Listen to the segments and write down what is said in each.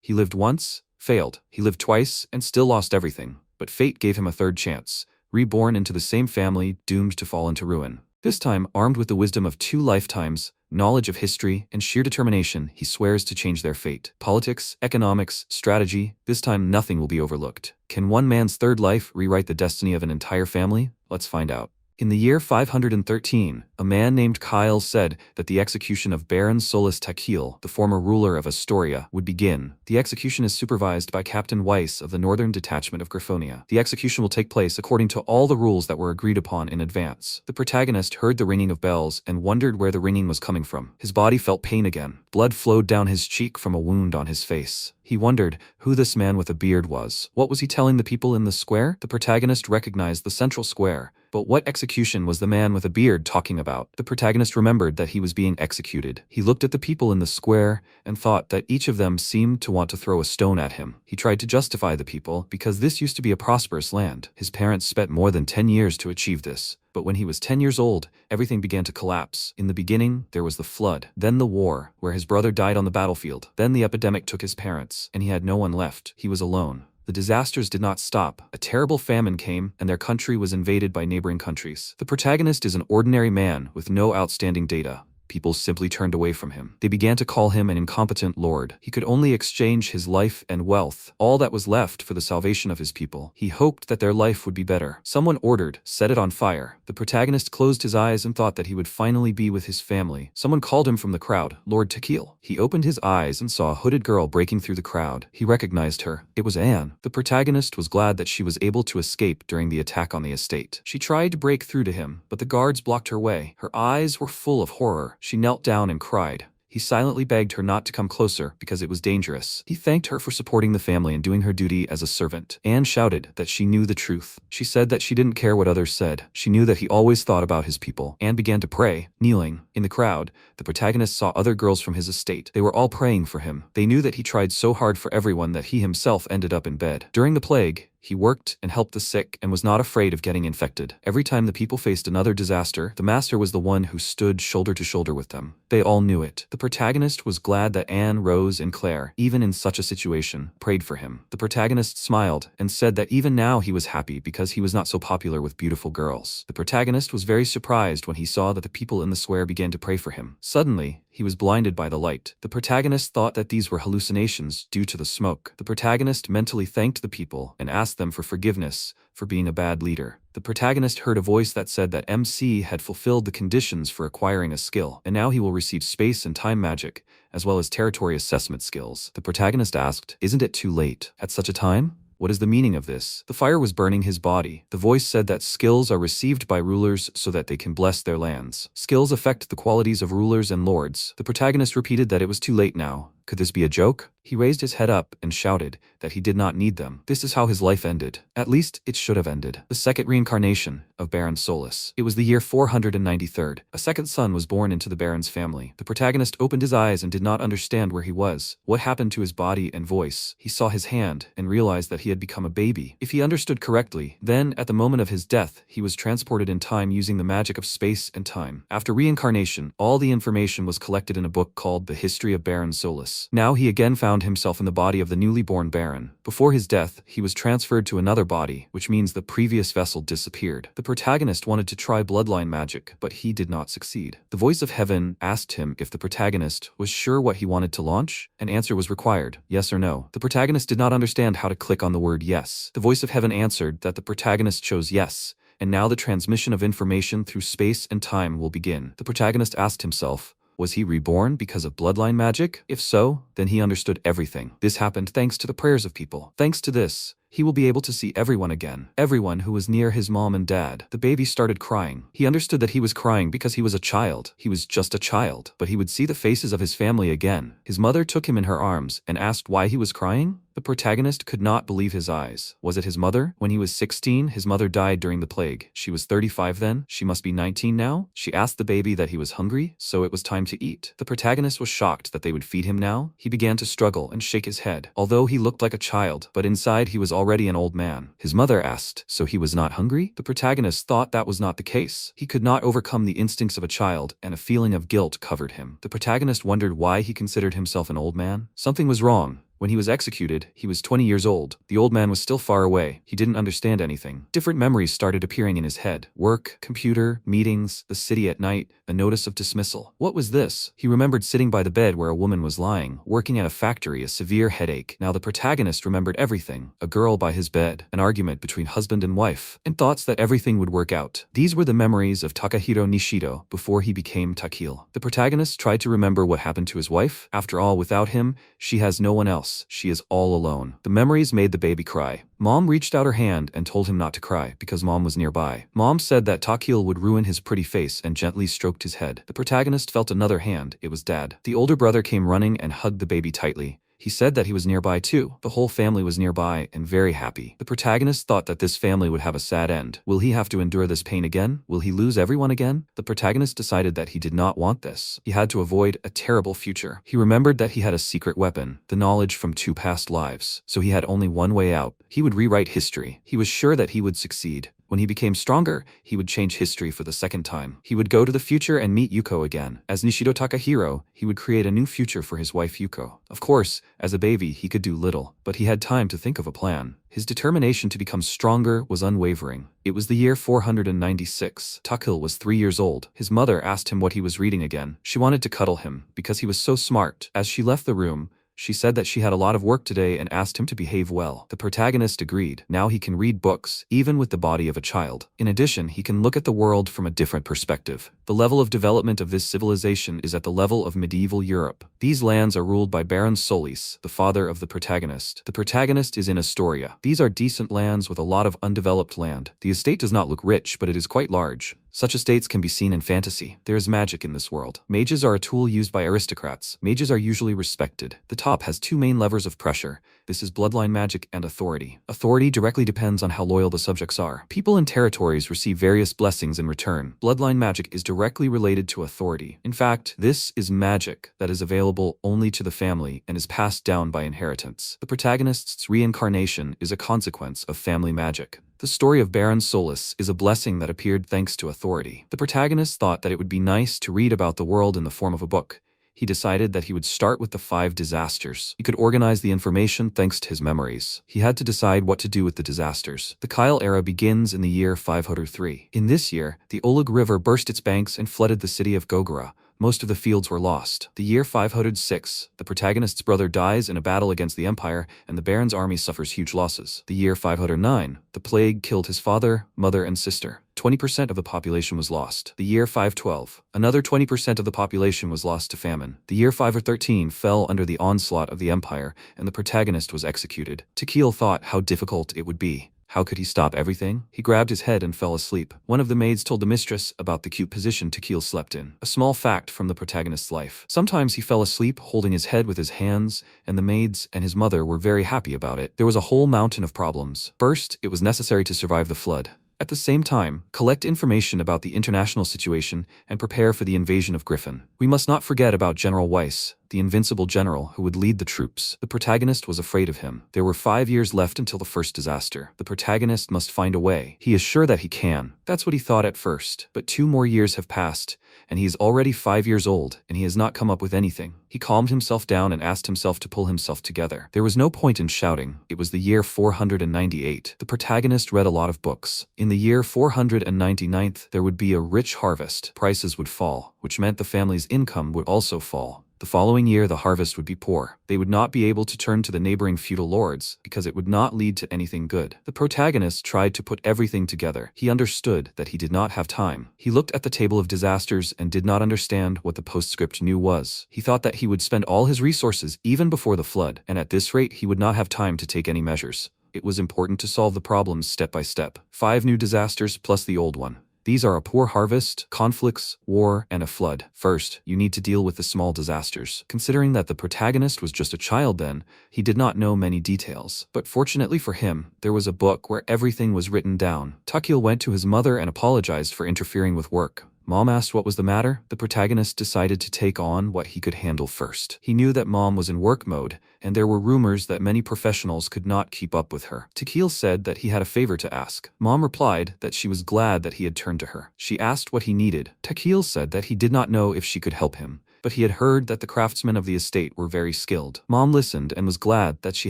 He lived once, failed. He lived twice, and still lost everything. But fate gave him a third chance. Reborn into the same family, doomed to fall into ruin. This time, armed with the wisdom of 2 lifetimes, knowledge of history, and sheer determination, he swears to change their fate. Politics, economics, strategy, this time nothing will be overlooked. Can one man's third life rewrite the destiny of an entire family? Let's find out. In the year 513, a man named Kyle said that the execution of Baron Solus Takil, the former ruler of Astoria, would begin. The execution is supervised by Captain Weiss of the Northern Detachment of Griffonia. The execution will take place according to all the rules that were agreed upon in advance. The protagonist heard the ringing of bells and wondered where the ringing was coming from. His body felt pain again. Blood flowed down his cheek from a wound on his face. He wondered who this man with a beard was. What was he telling the people in the square? The protagonist recognized the central square. But what execution was the man with a beard talking about? The protagonist remembered that he was being executed. He looked at the people in the square and thought that each of them seemed to want to throw a stone at him. He tried to justify the people because this used to be a prosperous land. His parents spent more than 10 years to achieve this. But when he was 10 years old, everything began to collapse. In the beginning, there was the flood, then the war, where his brother died on the battlefield. Then the epidemic took his parents, and he had no one left. He was alone. The disasters did not stop. A terrible famine came, and their country was invaded by neighboring countries. The protagonist is an ordinary man with no outstanding data. People simply turned away from him. They began to call him an incompetent lord. He could only exchange his life and wealth, all that was left, for the salvation of his people. He hoped that their life would be better. Someone ordered, "Set it on fire." The protagonist closed his eyes and thought that he would finally be with his family. Someone called him from the crowd, "Lord Takil." He opened his eyes and saw a hooded girl breaking through the crowd. He recognized her. It was Anne. The protagonist was glad that she was able to escape during the attack on the estate. She tried to break through to him, but the guards blocked her way. Her eyes were full of horror. She knelt down and cried. He silently begged her not to come closer because it was dangerous. He thanked her for supporting the family and doing her duty as a servant. Anne shouted that she knew the truth. She said that she didn't care what others said. She knew that he always thought about his people. Anne began to pray, kneeling. In the crowd, the protagonist saw other girls from his estate. They were all praying for him. They knew that he tried so hard for everyone that he himself ended up in bed. During the plague, he worked and helped the sick and was not afraid of getting infected. Every time the people faced another disaster, the master was the one who stood shoulder to shoulder with them. They all knew it. The protagonist was glad that Anne, Rose, and Claire, even in such a situation, prayed for him. The protagonist smiled and said that even now he was happy because he was not so popular with beautiful girls. The protagonist was very surprised when he saw that the people in the square began to pray for him. Suddenly, he was blinded by the light. The protagonist thought that these were hallucinations due to the smoke. The protagonist mentally thanked the people and asked them for forgiveness for being a bad leader. The protagonist heard a voice that said that MC had fulfilled the conditions for acquiring a skill, and now he will receive space and time magic, as well as territory assessment skills. The protagonist asked, "Isn't it too late? At such a time? What is the meaning of this?" The fire was burning his body. The voice said that skills are received by rulers so that they can bless their lands. Skills affect the qualities of rulers and lords. The protagonist repeated that it was too late now. Could this be a joke? He raised his head up and shouted that he did not need them. This is how his life ended. At least, it should have ended. The second reincarnation of Baron Solus. It was the year 493. A second son was born into the Baron's family. The protagonist opened his eyes and did not understand where he was. What happened to his body and voice? He saw his hand and realized that he had become a baby. If he understood correctly, then, at the moment of his death, he was transported in time using the magic of space and time. After reincarnation, all the information was collected in a book called The History of Baron Solus. Now he again found himself in the body of the newly born Baron. Before his death, he was transferred to another body, which means the previous vessel disappeared. The protagonist wanted to try bloodline magic, but he did not succeed. The voice of heaven asked him if the protagonist was sure what he wanted to launch. An answer was required, yes or no. The protagonist did not understand how to click on the word yes. The voice of heaven answered that the protagonist chose yes, and now the transmission of information through space and time will begin. The protagonist asked himself, was he reborn because of bloodline magic? If so, then he understood everything. This happened thanks to the prayers of people. Thanks to this, he will be able to see everyone again. Everyone who was near his mom and dad. The baby started crying. He understood that he was crying because he was a child. He was just a child. But he would see the faces of his family again. His mother took him in her arms and asked why he was crying. The protagonist could not believe his eyes. Was it his mother? When he was 16, his mother died during the plague. She was 35 then. She must be 19 now. She asked the baby that he was hungry, so it was time to eat. The protagonist was shocked that they would feed him now. He began to struggle and shake his head. Although he looked like a child, but inside he was already an old man. His mother asked, so he was not hungry? The protagonist thought that was not the case. He could not overcome the instincts of a child, and a feeling of guilt covered him. The protagonist wondered why he considered himself an old man. Something was wrong. When he was executed, he was 20 years old. The old man was still far away. He didn't understand anything. Different memories started appearing in his head. Work, computer, meetings, the city at night, a notice of dismissal. What was this? He remembered sitting by the bed where a woman was lying, working at a factory, a severe headache. Now the protagonist remembered everything. A girl by his bed, an argument between husband and wife, and thoughts that everything would work out. These were the memories of Takahiro Nishido before he became Takil. The protagonist tried to remember what happened to his wife. After all, without him, she has no one else. She is all alone. The memories made the baby cry. Mom reached out her hand and told him not to cry because Mom was nearby. Mom said that Takil would ruin his pretty face and gently stroked his head. The protagonist felt another hand. It was Dad. The older brother came running and hugged the baby tightly. He said that he was nearby too. The whole family was nearby and very happy. The protagonist thought that this family would have a sad end. Will he have to endure this pain again? Will he lose everyone again? The protagonist decided that he did not want this. He had to avoid a terrible future. He remembered that he had a secret weapon, the knowledge from 2 past lives. So he had only one way out. He would rewrite history. He was sure that he would succeed. When he became stronger, he would change history for the second time. He would go to the future and meet Yuko again. As Nishido Takahiro, he would create a new future for his wife Yuko. Of course, as a baby, he could do little, but he had time to think of a plan. His determination to become stronger was unwavering. It was the year 496. Takil was 3 years old. His mother asked him what he was reading again. She wanted to cuddle him because he was so smart. As she left the room, she said that she had a lot of work today and asked him to behave well. The protagonist agreed. Now he can read books, even with the body of a child. In addition, he can look at the world from a different perspective. The level of development of this civilization is at the level of medieval Europe. These lands are ruled by Baron Solis, the father of the protagonist. The protagonist is in Astoria. These are decent lands with a lot of undeveloped land. The estate does not look rich, but it is quite large. Such estates can be seen in fantasy. There is magic in this world. Mages are a tool used by aristocrats. Mages are usually respected. The top has 2 main levers of pressure. This is bloodline magic and authority. Authority directly depends on how loyal the subjects are. People in territories receive various blessings in return. Bloodline magic is directly related to authority. In fact, this is magic that is available only to the family and is passed down by inheritance. The protagonist's reincarnation is a consequence of family magic. The story of Baron Solis is a blessing that appeared thanks to authority. The protagonist thought that it would be nice to read about the world in the form of a book. He decided that he would start with the 5 disasters. He could organize the information thanks to his memories. He had to decide what to do with the disasters. The Kyle era begins in the year 503. In this year, the Oleg River burst its banks and flooded the city of Gogora. Most of the fields were lost. The year 506, the protagonist's brother dies in a battle against the Empire, and the Baron's army suffers huge losses. The year 509, the plague killed his father, mother, and sister. 20% of the population was lost. The year 512, another 20% of the population was lost to famine. The year 513 fell under the onslaught of the Empire, and the protagonist was executed. Takil thought how difficult it would be. How could he stop everything? He grabbed his head and fell asleep. One of the maids told the mistress about the cute position Takil slept in. A small fact from the protagonist's life. Sometimes he fell asleep holding his head with his hands, and the maids and his mother were very happy about it. There was a whole mountain of problems. First, it was necessary to survive the flood. At the same time, collect information about the international situation and prepare for the invasion of Griffin. We must not forget about General Weiss, the invincible general who would lead the troops. The protagonist was afraid of him. There were 5 years left until the first disaster. The protagonist must find a way. He is sure that he can. That's what he thought at first. But 2 more years have passed, and he is already 5 years old, and he has not come up with anything. He calmed himself down and asked himself to pull himself together. There was no point in shouting. It was the year 498. The protagonist read a lot of books. In the year 499th, there would be a rich harvest. Prices would fall, which meant the family's income would also fall. The following year, the harvest would be poor. They would not be able to turn to the neighboring feudal lords because it would not lead to anything good. The protagonist tried to put everything together. He understood that he did not have time. He looked at the table of disasters and did not understand what the postscript knew was. He thought that he would spend all his resources even before the flood, and at this rate he would not have time to take any measures. It was important to solve the problems step by step. 5 new disasters plus the old one. These are a poor harvest, conflicts, war, and a flood. First, you need to deal with the small disasters. Considering that the protagonist was just a child then, he did not know many details. But fortunately for him, there was a book where everything was written down. Takil went to his mother and apologized for interfering with work. Mom asked what was the matter. The protagonist decided to take on what he could handle first. He knew that Mom was in work mode, and there were rumors that many professionals could not keep up with her. Takil said that he had a favor to ask. Mom replied that she was glad that he had turned to her. She asked what he needed. Takil said that he did not know if she could help him. but he had heard that the craftsmen of the estate were very skilled. Mom listened and was glad that she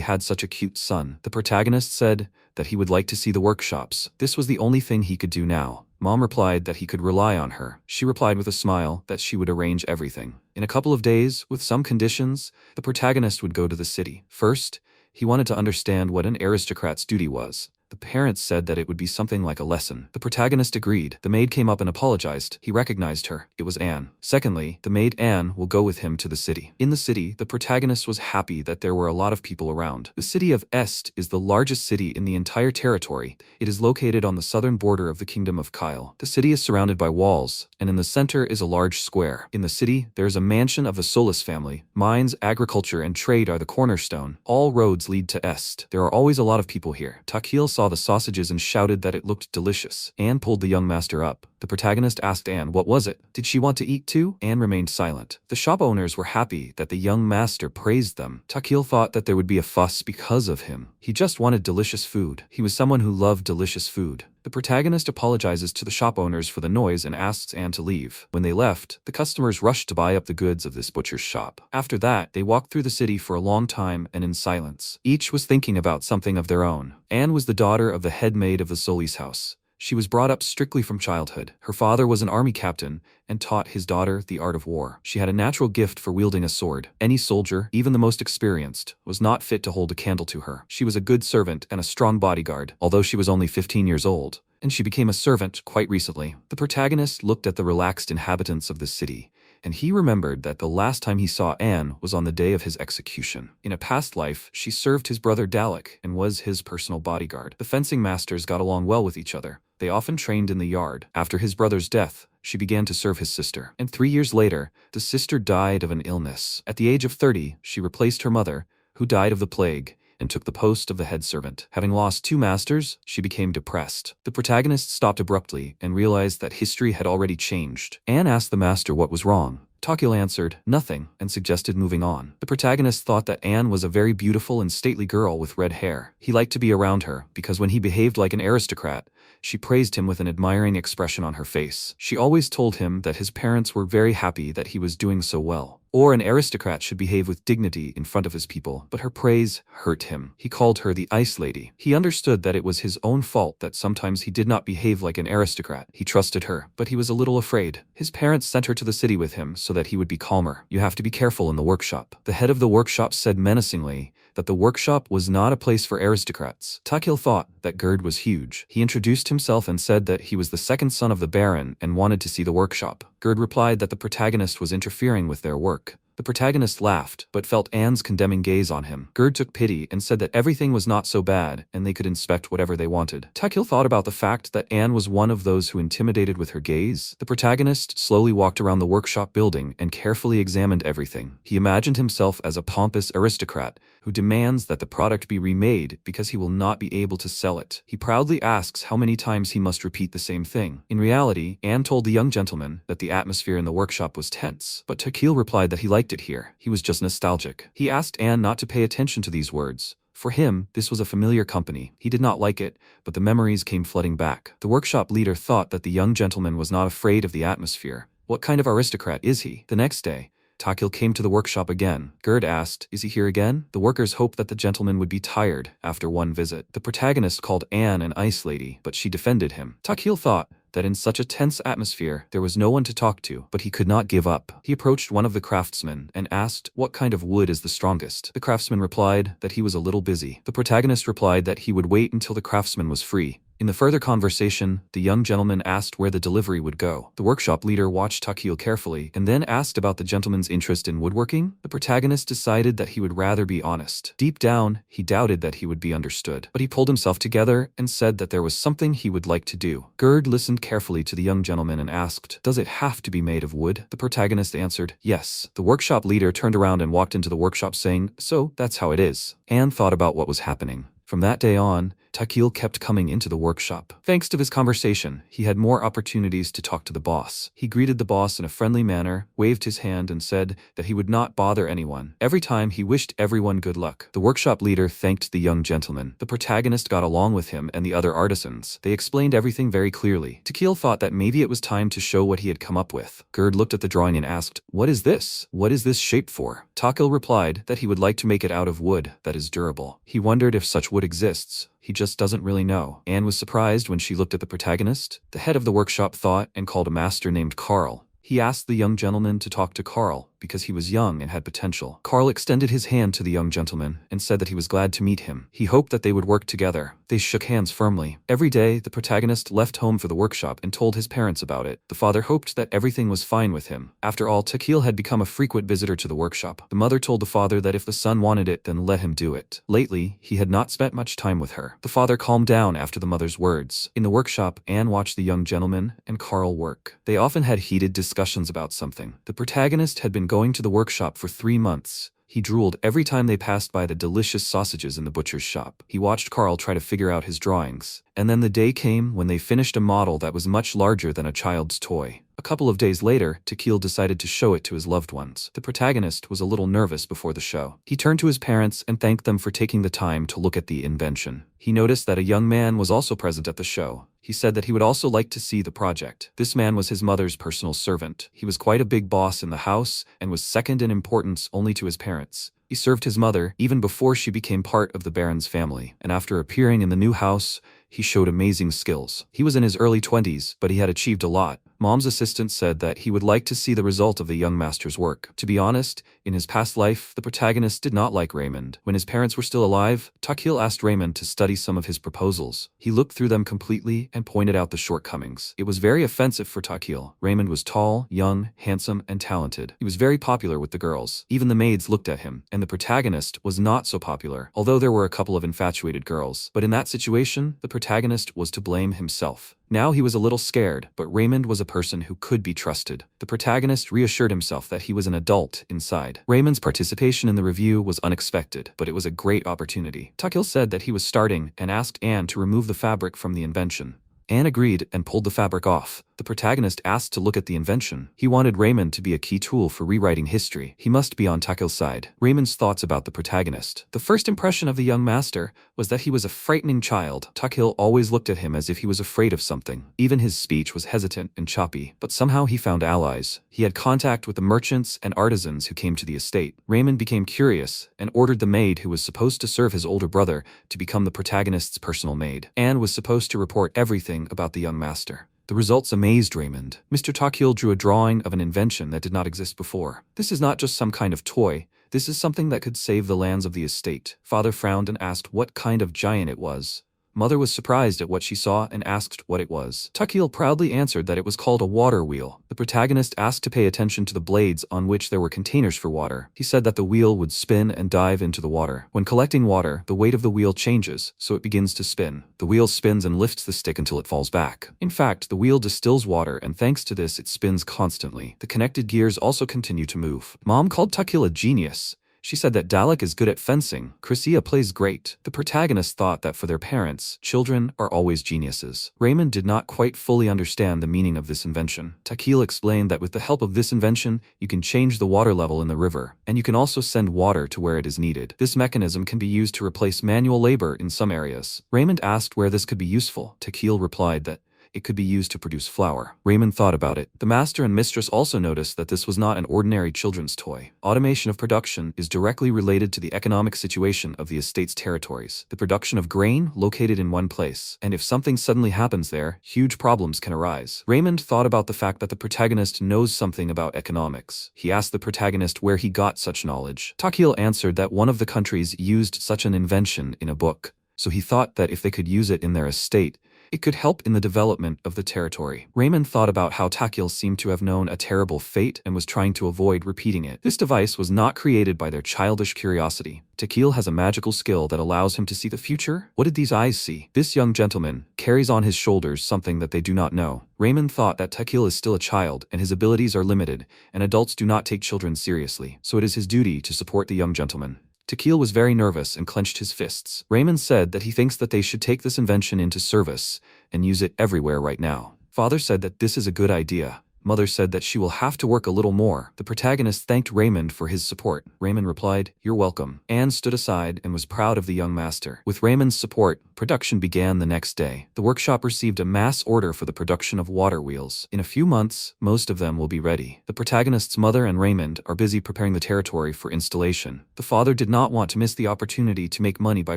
had such a cute son. The protagonist said that he would like to see the workshops. This was the only thing he could do now. Mom replied that he could rely on her. She replied with a smile that she would arrange everything. In a couple of days, with some conditions, the protagonist would go to the city. First, he wanted to understand what an aristocrat's duty was. The parents said that it would be something like a lesson. The protagonist agreed. The maid came up and apologized. He recognized her. It was Anne. Secondly, the maid Anne will go with him to the city. In the city, the protagonist was happy that there were a lot of people around. The city of Est is the largest city in the entire territory. It is located on the southern border of the kingdom of Kyle. The city is surrounded by walls, and in the center is a large square. In the city, there is a mansion of the Solis family. Mines, agriculture, and trade are the cornerstone. All roads lead to Est. There are always a lot of people here. Takil saw the sausages and shouted that it looked delicious. Anne pulled the young master up. The protagonist asked Anne what was it. Did she want to eat too? Anne remained silent. The shop owners were happy that the young master praised them. Takil thought that there would be a fuss because of him. He just wanted delicious food. He was someone who loved delicious food. The protagonist apologizes to the shop owners for the noise and asks Anne to leave. When they left, the customers rushed to buy up the goods of this butcher's shop. After that, they walked through the city for a long time and in silence. Each was thinking about something of their own. Anne was the daughter of the head maid of the Solis house. She was brought up strictly from childhood. Her father was an army captain and taught his daughter the art of war. She had a natural gift for wielding a sword. Any soldier, even the most experienced, was not fit to hold a candle to her. She was a good servant and a strong bodyguard, although she was only 15 years old, and she became a servant quite recently. The protagonist looked at the relaxed inhabitants of the city, and he remembered that the last time he saw Anne was on the day of his execution. In a past life, she served his brother Dalek and was his personal bodyguard. The fencing masters got along well with each other. They often trained in the yard. After his brother's death, she began to serve his sister. And 3 years later, the sister died of an illness. At the age of 30, she replaced her mother, who died of the plague, and took the post of the head servant. Having lost 2 masters, she became depressed. The protagonist stopped abruptly and realized that history had already changed. Anne asked the master what was wrong. Takil answered, nothing, and suggested moving on. The protagonist thought that Anne was a very beautiful and stately girl with red hair. He liked to be around her, because when he behaved like an aristocrat, she praised him with an admiring expression on her face. She always told him that his parents were very happy that he was doing so well. Or an aristocrat should behave with dignity in front of his people, but her praise hurt him. He called her the Ice Lady. He understood that it was his own fault that sometimes he did not behave like an aristocrat. He trusted her, but he was a little afraid. His parents sent her to the city with him so that he would be calmer. You have to be careful in the workshop. The head of the workshop said menacingly that the workshop was not a place for aristocrats. Takil thought that Gerd was huge. He introduced himself and said that he was the second son of the Baron and wanted to see the workshop. Gerd replied that the protagonist was interfering with their work. The protagonist laughed, but felt Anne's condemning gaze on him. Gerd took pity and said that everything was not so bad and they could inspect whatever they wanted. Takil thought about the fact that Anne was one of those who intimidated with her gaze. The protagonist slowly walked around the workshop building and carefully examined everything. He imagined himself as a pompous aristocrat who demands that the product be remade because he will not be able to sell it. He proudly asks how many times he must repeat the same thing. In reality, Anne told the young gentleman that the atmosphere in the workshop was tense, but Takil replied that he liked it here. He was just nostalgic. He asked Anne not to pay attention to these words. For him, this was a familiar company. He did not like it, but the memories came flooding back. The workshop leader thought that the young gentleman was not afraid of the atmosphere. What kind of aristocrat is he? The next day, Takil came to the workshop again. Gerd asked, is he here again? The workers hoped that the gentleman would be tired after one visit. The protagonist called Anne an ice lady, but she defended him. Takil thought that in such a tense atmosphere, there was no one to talk to, but he could not give up. He approached one of the craftsmen and asked, what kind of wood is the strongest? The craftsman replied that he was a little busy. The protagonist replied that he would wait until the craftsman was free. In the further conversation, the young gentleman asked where the delivery would go. The workshop leader watched Takil carefully and then asked about the gentleman's interest in woodworking. The protagonist decided that he would rather be honest. Deep down, he doubted that he would be understood, but he pulled himself together and said that there was something he would like to do. Gerd listened carefully to the young gentleman and asked, does it have to be made of wood? The protagonist answered, yes. The workshop leader turned around and walked into the workshop saying, so that's how it is. Anne thought about what was happening. From that day on, Takil kept coming into the workshop. Thanks to this conversation, he had more opportunities to talk to the boss. He greeted the boss in a friendly manner, waved his hand and said that he would not bother anyone. Every time he wished everyone good luck. The workshop leader thanked the young gentleman. The protagonist got along with him and the other artisans. They explained everything very clearly. Takil thought that maybe it was time to show what he had come up with. Gerd looked at the drawing and asked, "What is this? What is this shape for?" Takil replied that he would like to make it out of wood that is durable. He wondered if such wood exists. He just doesn't really know. Anne was surprised when she looked at the protagonist. The head of the workshop thought and called a master named Carl. He asked the young gentleman to talk to Carl because he was young and had potential. Carl extended his hand to the young gentleman and said that he was glad to meet him. He hoped that they would work together. They shook hands firmly. Every day, the protagonist left home for the workshop and told his parents about it. The father hoped that everything was fine with him. After all, Takil had become a frequent visitor to the workshop. The mother told the father that if the son wanted it, then let him do it. Lately, he had not spent much time with her. The father calmed down after the mother's words. In the workshop, Anne watched the young gentleman and Carl work. They often had heated discussions about something. The protagonist had been going to the workshop for 3 months. He drooled every time they passed by the delicious sausages in the butcher's shop. He watched Carl try to figure out his drawings. And then the day came when they finished a model that was much larger than a child's toy. A couple of days later, Takil decided to show it to his loved ones. The protagonist was a little nervous before the show. He turned to his parents and thanked them for taking the time to look at the invention. He noticed that a young man was also present at the show. He said that he would also like to see the project. This man was his mother's personal servant. He was quite a big boss in the house and was second in importance only to his parents. He served his mother even before she became part of the Baron's family, and after appearing in the new house, he showed amazing skills. He was in his early 20s, but he had achieved a lot. Mom's assistant said that he would like to see the result of the young master's work. To be honest, in his past life, the protagonist did not like Raymond. When his parents were still alive, Takil asked Raymond to study some of his proposals. He looked through them completely and pointed out the shortcomings. It was very offensive for Takil. Raymond was tall, young, handsome, and talented. He was very popular with the girls. Even the maids looked at him, and the protagonist was not so popular, although there were a couple of infatuated girls. But in that situation, the protagonist was to blame himself. Now he was a little scared, but Raymond was a person who could be trusted. The protagonist reassured himself that he was an adult inside. Raymond's participation in the review was unexpected, but it was a great opportunity. Takil said that he was starting and asked Anne to remove the fabric from the invention. Anne agreed and pulled the fabric off. The protagonist asked to look at the invention. He wanted Raymond to be a key tool for rewriting history. He must be on Takil's side. Raymond's thoughts about the protagonist. The first impression of the young master was that he was a frightening child. Takil always looked at him as if he was afraid of something. Even his speech was hesitant and choppy, but somehow he found allies. He had contact with the merchants and artisans who came to the estate. Raymond became curious and ordered the maid who was supposed to serve his older brother to become the protagonist's personal maid. Anne was supposed to report everything about the young master. The results amazed Raymond. Mr. Takil drew a drawing of an invention that did not exist before. This is not just some kind of toy. This is something that could save the lands of the estate. Father frowned and asked what kind of giant it was. Mother was surprised at what she saw and asked what it was. Takil proudly answered that it was called a water wheel. The protagonist asked to pay attention to the blades on which there were containers for water. He said that the wheel would spin and dive into the water. When collecting water, the weight of the wheel changes, so it begins to spin. The wheel spins and lifts the stick until it falls back. In fact, the wheel distills water, and thanks to this, it spins constantly. The connected gears also continue to move. Mom called Takil a genius. She said that Dalek is good at fencing. Chrysia plays great. The protagonist thought that for their parents, children are always geniuses. Raymond did not quite fully understand the meaning of this invention. Takil explained that with the help of this invention, you can change the water level in the river, and you can also send water to where it is needed. This mechanism can be used to replace manual labor in some areas. Raymond asked where this could be useful. Takil replied that it could be used to produce flour. Raymond thought about it. The master and mistress also noticed that this was not an ordinary children's toy. Automation of production is directly related to the economic situation of the estate's territories. The production of grain located in one place, and if something suddenly happens there, huge problems can arise. Raymond thought about the fact that the protagonist knows something about economics. He asked the protagonist where he got such knowledge. Takil answered that one of the countries used such an invention in a book, so he thought that if they could use it in their estate, it could help in the development of the territory. Raymond thought about how Takil seemed to have known a terrible fate and was trying to avoid repeating it. This device was not created by their childish curiosity. Takil has a magical skill that allows him to see the future. What did these eyes see? This young gentleman carries on his shoulders something that they do not know. Raymond thought that Takil is still a child and his abilities are limited, and adults do not take children seriously, so it is his duty to support the young gentleman. Takil was very nervous and clenched his fists. Raymond said that he thinks that they should take this invention into service and use it everywhere right now. Father said that this is a good idea. Mother said that she will have to work a little more. The protagonist thanked Raymond for his support. Raymond replied, "You're welcome." Anne stood aside and was proud of the young master. With Raymond's support, production began the next day. The workshop received a mass order for the production of water wheels. In a few months, most of them will be ready. The protagonist's mother and Raymond are busy preparing the territory for installation. The father did not want to miss the opportunity to make money by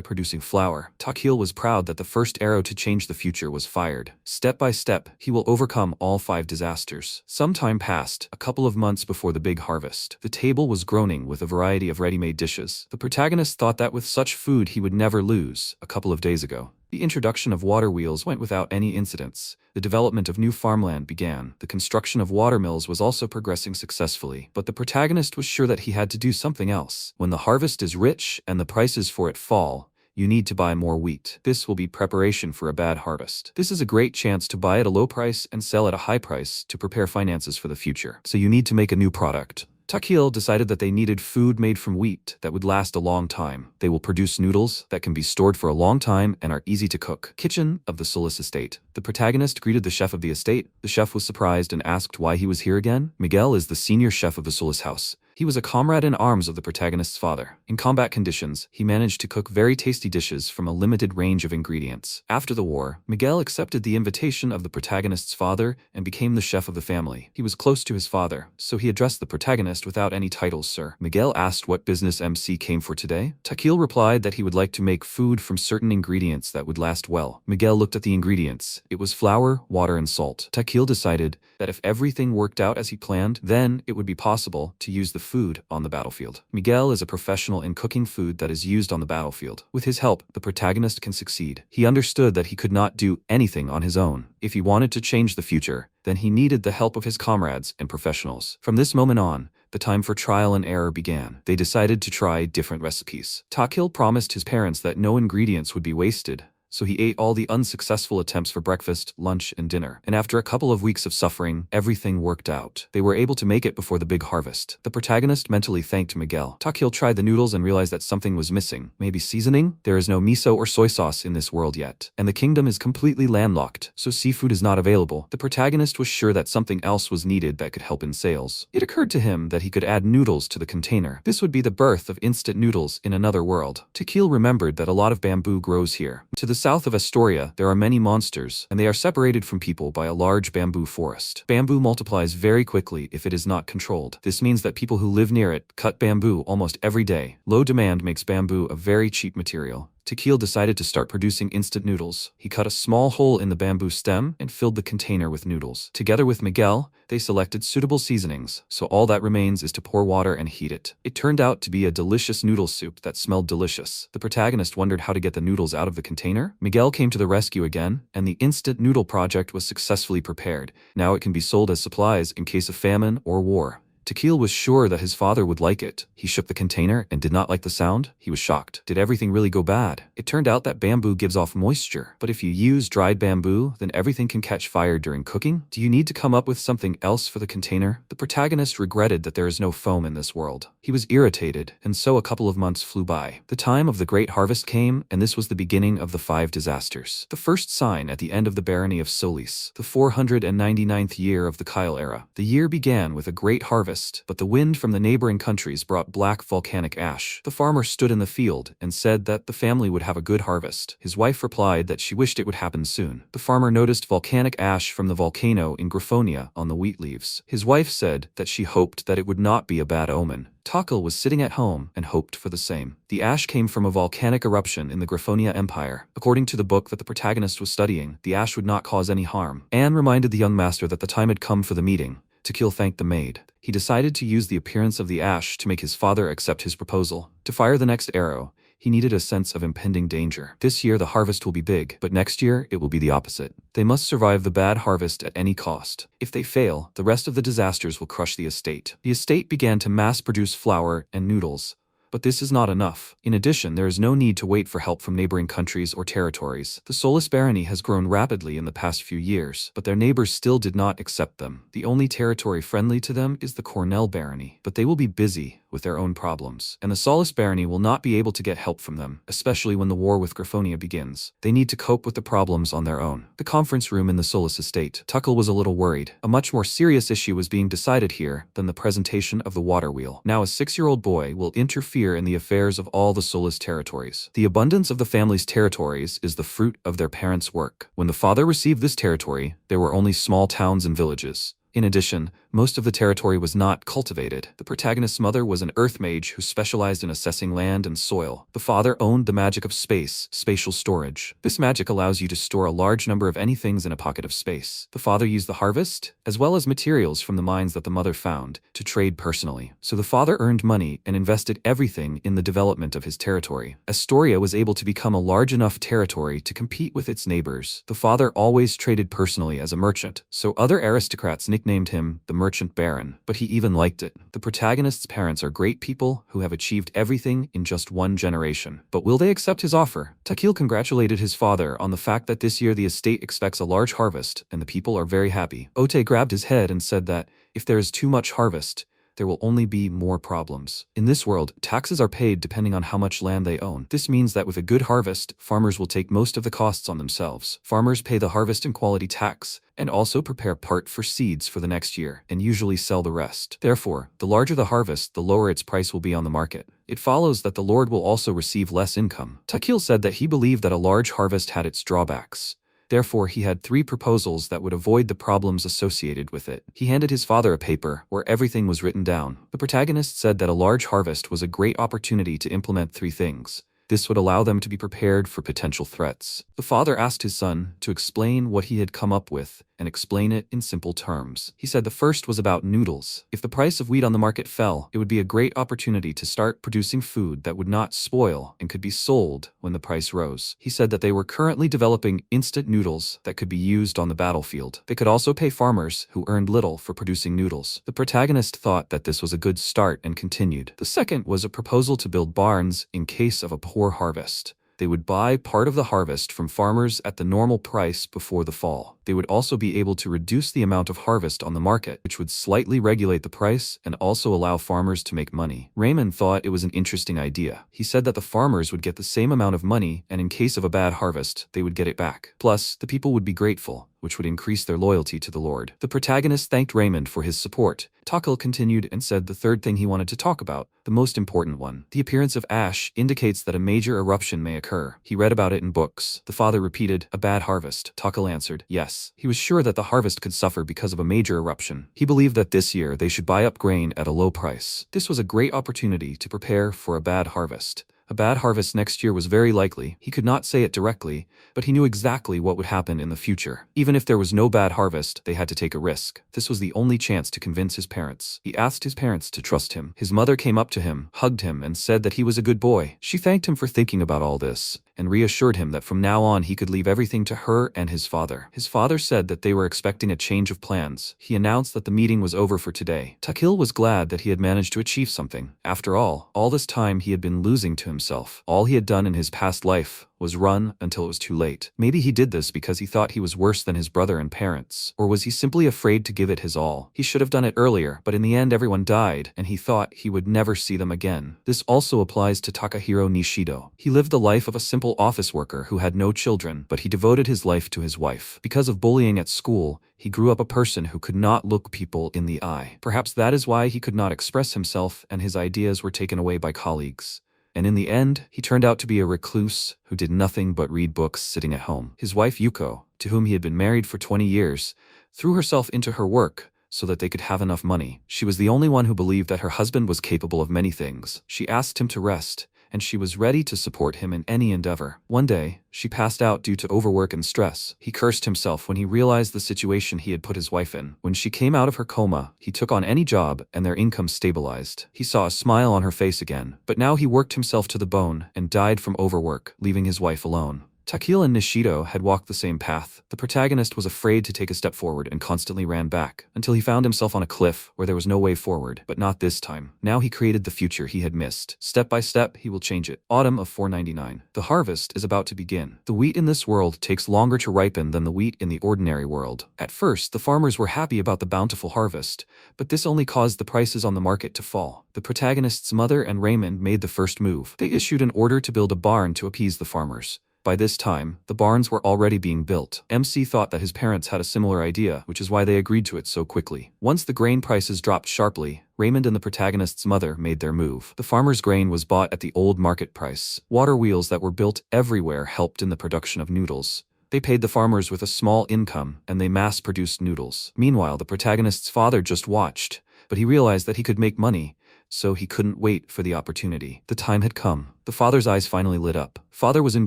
producing flour. Takil was proud that the first arrow to change the future was fired. Step by step, he will overcome all 5 disasters. Some time passed, a couple of months before the big harvest. The table was groaning with a variety of ready-made dishes. The protagonist thought that with such food he would never lose. A couple of days ago, the introduction of water wheels went without any incidents. The development of new farmland began. The construction of watermills was also progressing successfully, but the protagonist was sure that he had to do something else. When the harvest is rich and the prices for it fall, you need to buy more wheat. This will be preparation for a bad harvest. This is a great chance to buy at a low price and sell at a high price to prepare finances for the future. So you need to make a new product. Takil decided that they needed food made from wheat that would last a long time. They will produce noodles that can be stored for a long time and are easy to cook. Kitchen of the Solis estate. The protagonist greeted the chef of the estate. The chef was surprised and asked why he was here again. Miguel is the senior chef of the Solis house. He was a comrade in arms of the protagonist's father. In combat conditions, he managed to cook very tasty dishes from a limited range of ingredients. After the war, Miguel accepted the invitation of the protagonist's father and became the chef of the family. He was close to his father, so he addressed the protagonist without any titles, sir. Miguel asked what business MC came for today. Takil replied that he would like to make food from certain ingredients that would last well. Miguel looked at the ingredients. It was flour, water, and salt. Takil decided that if everything worked out as he planned, then it would be possible to use the food on the battlefield. Miguel is a professional in cooking food that is used on the battlefield. With his help, the protagonist can succeed. He understood that he could not do anything on his own. If he wanted to change the future, then he needed the help of his comrades and professionals. From this moment on, the time for trial and error began. They decided to try different recipes. Takil promised his parents that no ingredients would be wasted, so he ate all the unsuccessful attempts for breakfast, lunch, and dinner. And after a couple of weeks of suffering, everything worked out. They were able to make it before the big harvest. The protagonist mentally thanked Miguel. Takil tried the noodles and realized that something was missing. Maybe seasoning? There is no miso or soy sauce in this world yet. And the kingdom is completely landlocked, so seafood is not available. The protagonist was sure that something else was needed that could help in sales. It occurred to him that he could add noodles to the container. This would be the birth of instant noodles in another world. Takil remembered that a lot of bamboo grows here. To the south of Astoria, there are many monsters, and they are separated from people by a large bamboo forest. Bamboo multiplies very quickly if it is not controlled. This means that people who live near it cut bamboo almost every day. Low demand makes bamboo a very cheap material. Takil decided to start producing instant noodles. He cut a small hole in the bamboo stem and filled the container with noodles. Together with Miguel, they selected suitable seasonings, so all that remains is to pour water and heat it. It turned out to be a delicious noodle soup that smelled delicious. The protagonist wondered how to get the noodles out of the container. Miguel came to the rescue again, and the instant noodle project was successfully prepared. Now it can be sold as supplies in case of famine or war. Takil was sure that his father would like it. He shook the container and did not like the sound. He was shocked. Did everything really go bad? It turned out that bamboo gives off moisture, but if you use dried bamboo, then everything can catch fire during cooking. Do you need to come up with something else for the container? The protagonist regretted that there is no foam in this world. He was irritated, and so a couple of months flew by. The time of the great harvest came, and this was the beginning of the 5 disasters. The first sign at the end of the barony of Solis, the 499th year of the Kyle era. The year began with a great harvest, but the wind from the neighboring countries brought black volcanic ash. The farmer stood in the field and said that the family would have a good harvest. His wife replied that she wished it would happen soon. The farmer noticed volcanic ash from the volcano in Griffonia on the wheat leaves. His wife said that she hoped that it would not be a bad omen. Takil was sitting at home and hoped for the same. The ash came from a volcanic eruption in the Griffonia Empire. According to the book that the protagonist was studying, the ash would not cause any harm. Anne reminded the young master that the time had come for the meeting. Takil thanked the maid. He decided to use the appearance of the ash to make his father accept his proposal. To fire the next arrow, he needed a sense of impending danger. This year the harvest will be big, but next year it will be the opposite. They must survive the bad harvest at any cost. If they fail, the rest of the disasters will crush the estate. The estate began to mass-produce flour and noodles. But this is not enough. In addition, there is no need to wait for help from neighboring countries or territories. The Solis barony has grown rapidly in the past few years, but their neighbors still did not accept them. The only territory friendly to them is the Cornell barony, but they will be busy with their own problems, and the Solace Barony will not be able to get help from them, especially when the war with Griffonia begins. They need to cope with the problems on their own. The conference room in the Solace estate. Tuckle was a little worried. A much more serious issue was being decided here than the presentation of the water wheel. Now a 6-year-old boy will interfere in the affairs of all the Solace territories. The abundance of the family's territories is the fruit of their parents' work. When the father received this territory, there were only small towns and villages. In addition, most of the territory was not cultivated. The protagonist's mother was an earth mage who specialized in assessing land and soil. The father owned the magic of space, spatial storage. This magic allows you to store a large number of any things in a pocket of space. The father used the harvest, as well as materials from the mines that the mother found, to trade personally. So the father earned money and invested everything in the development of his territory. Astoria was able to become a large enough territory to compete with its neighbors. The father always traded personally as a merchant, so other aristocrats nicknamed him the Merchant Baron, but he even liked it. The protagonist's parents are great people who have achieved everything in just one generation. But will they accept his offer? Takil congratulated his father on the fact that this year the estate expects a large harvest, and the people are very happy. Ote grabbed his head and said that, if there is too much harvest, there will only be more problems. In this world, taxes are paid depending on how much land they own. This means that with a good harvest, farmers will take most of the costs on themselves. Farmers pay the harvest and quality tax, and also prepare part for seeds for the next year, and usually sell the rest. Therefore, the larger the harvest, the lower its price will be on the market. It follows that the lord will also receive less income. Takil said that he believed that a large harvest had its drawbacks. Therefore, he had 3 proposals that would avoid the problems associated with it. He handed his father a paper where everything was written down. The protagonist said that a large harvest was a great opportunity to implement 3 things. This would allow them to be prepared for potential threats. The father asked his son to explain what he had come up with and explain it in simple terms. He said the first was about noodles. If the price of wheat on the market fell, it would be a great opportunity to start producing food that would not spoil and could be sold when the price rose. He said that they were currently developing instant noodles that could be used on the battlefield. They could also pay farmers who earned little for producing noodles. The protagonist thought that this was a good start and continued. The second was a proposal to build barns in case of a poor harvest. They would buy part of the harvest from farmers at the normal price before the fall. They would also be able to reduce the amount of harvest on the market, which would slightly regulate the price and also allow farmers to make money. Raymond thought it was an interesting idea. He said that the farmers would get the same amount of money, and in case of a bad harvest, they would get it back. Plus, the people would be grateful, which would increase their loyalty to the Lord. The protagonist thanked Raymond for his support. Takil continued and said the third thing he wanted to talk about, the most important one. The appearance of ash indicates that a major eruption may occur. He read about it in books. The father repeated, a bad harvest. Takil answered, yes. He was sure that the harvest could suffer because of a major eruption. He believed that this year they should buy up grain at a low price. This was a great opportunity to prepare for a bad harvest. A bad harvest next year was very likely. He could not say it directly, but he knew exactly what would happen in the future. Even if there was no bad harvest, they had to take a risk. This was the only chance to convince his parents. He asked his parents to trust him. His mother came up to him, hugged him, and said that he was a good boy. She thanked him for thinking about all this, and reassured him that from now on he could leave everything to her and his father. His father said that they were expecting a change of plans. He announced that the meeting was over for today. Takil was glad that he had managed to achieve something. After all this time he had been losing to himself. All he had done in his past life was run until it was too late. Maybe he did this because he thought he was worse than his brother and parents. Or was he simply afraid to give it his all? He should have done it earlier, but in the end everyone died, and he thought he would never see them again. This also applies to Takahiro Nishido. He lived the life of a simple office worker who had no children, but he devoted his life to his wife. Because of bullying at school, he grew up a person who could not look people in the eye. Perhaps that is why he could not express himself and his ideas were taken away by colleagues. And in the end, he turned out to be a recluse who did nothing but read books sitting at home. His wife Yuko, to whom he had been married for 20 years, threw herself into her work so that they could have enough money. She was the only one who believed that her husband was capable of many things. She asked him to rest, and she was ready to support him in any endeavor. One day, she passed out due to overwork and stress. He cursed himself when he realized the situation he had put his wife in. When she came out of her coma, he took on any job and their income stabilized. He saw a smile on her face again, but now he worked himself to the bone and died from overwork, leaving his wife alone. Takil and Nishido had walked the same path. The protagonist was afraid to take a step forward and constantly ran back, until he found himself on a cliff where there was no way forward, but not this time. Now he created the future he had missed. Step by step, he will change it. Autumn of 499. The harvest is about to begin. The wheat in this world takes longer to ripen than the wheat in the ordinary world. At first, the farmers were happy about the bountiful harvest, but this only caused the prices on the market to fall. The protagonist's mother and Raymond made the first move. They issued an order to build a barn to appease the farmers. By this time, the barns were already being built. MC thought that his parents had a similar idea, which is why they agreed to it so quickly. Once the grain prices dropped sharply, Raymond and the protagonist's mother made their move. The farmer's grain was bought at the old market price. Water wheels that were built everywhere helped in the production of noodles. They paid the farmers with a small income, and they mass-produced noodles. Meanwhile, the protagonist's father just watched, but he realized that he could make money, so he couldn't wait for the opportunity. The time had come. The father's eyes finally lit up. Father was in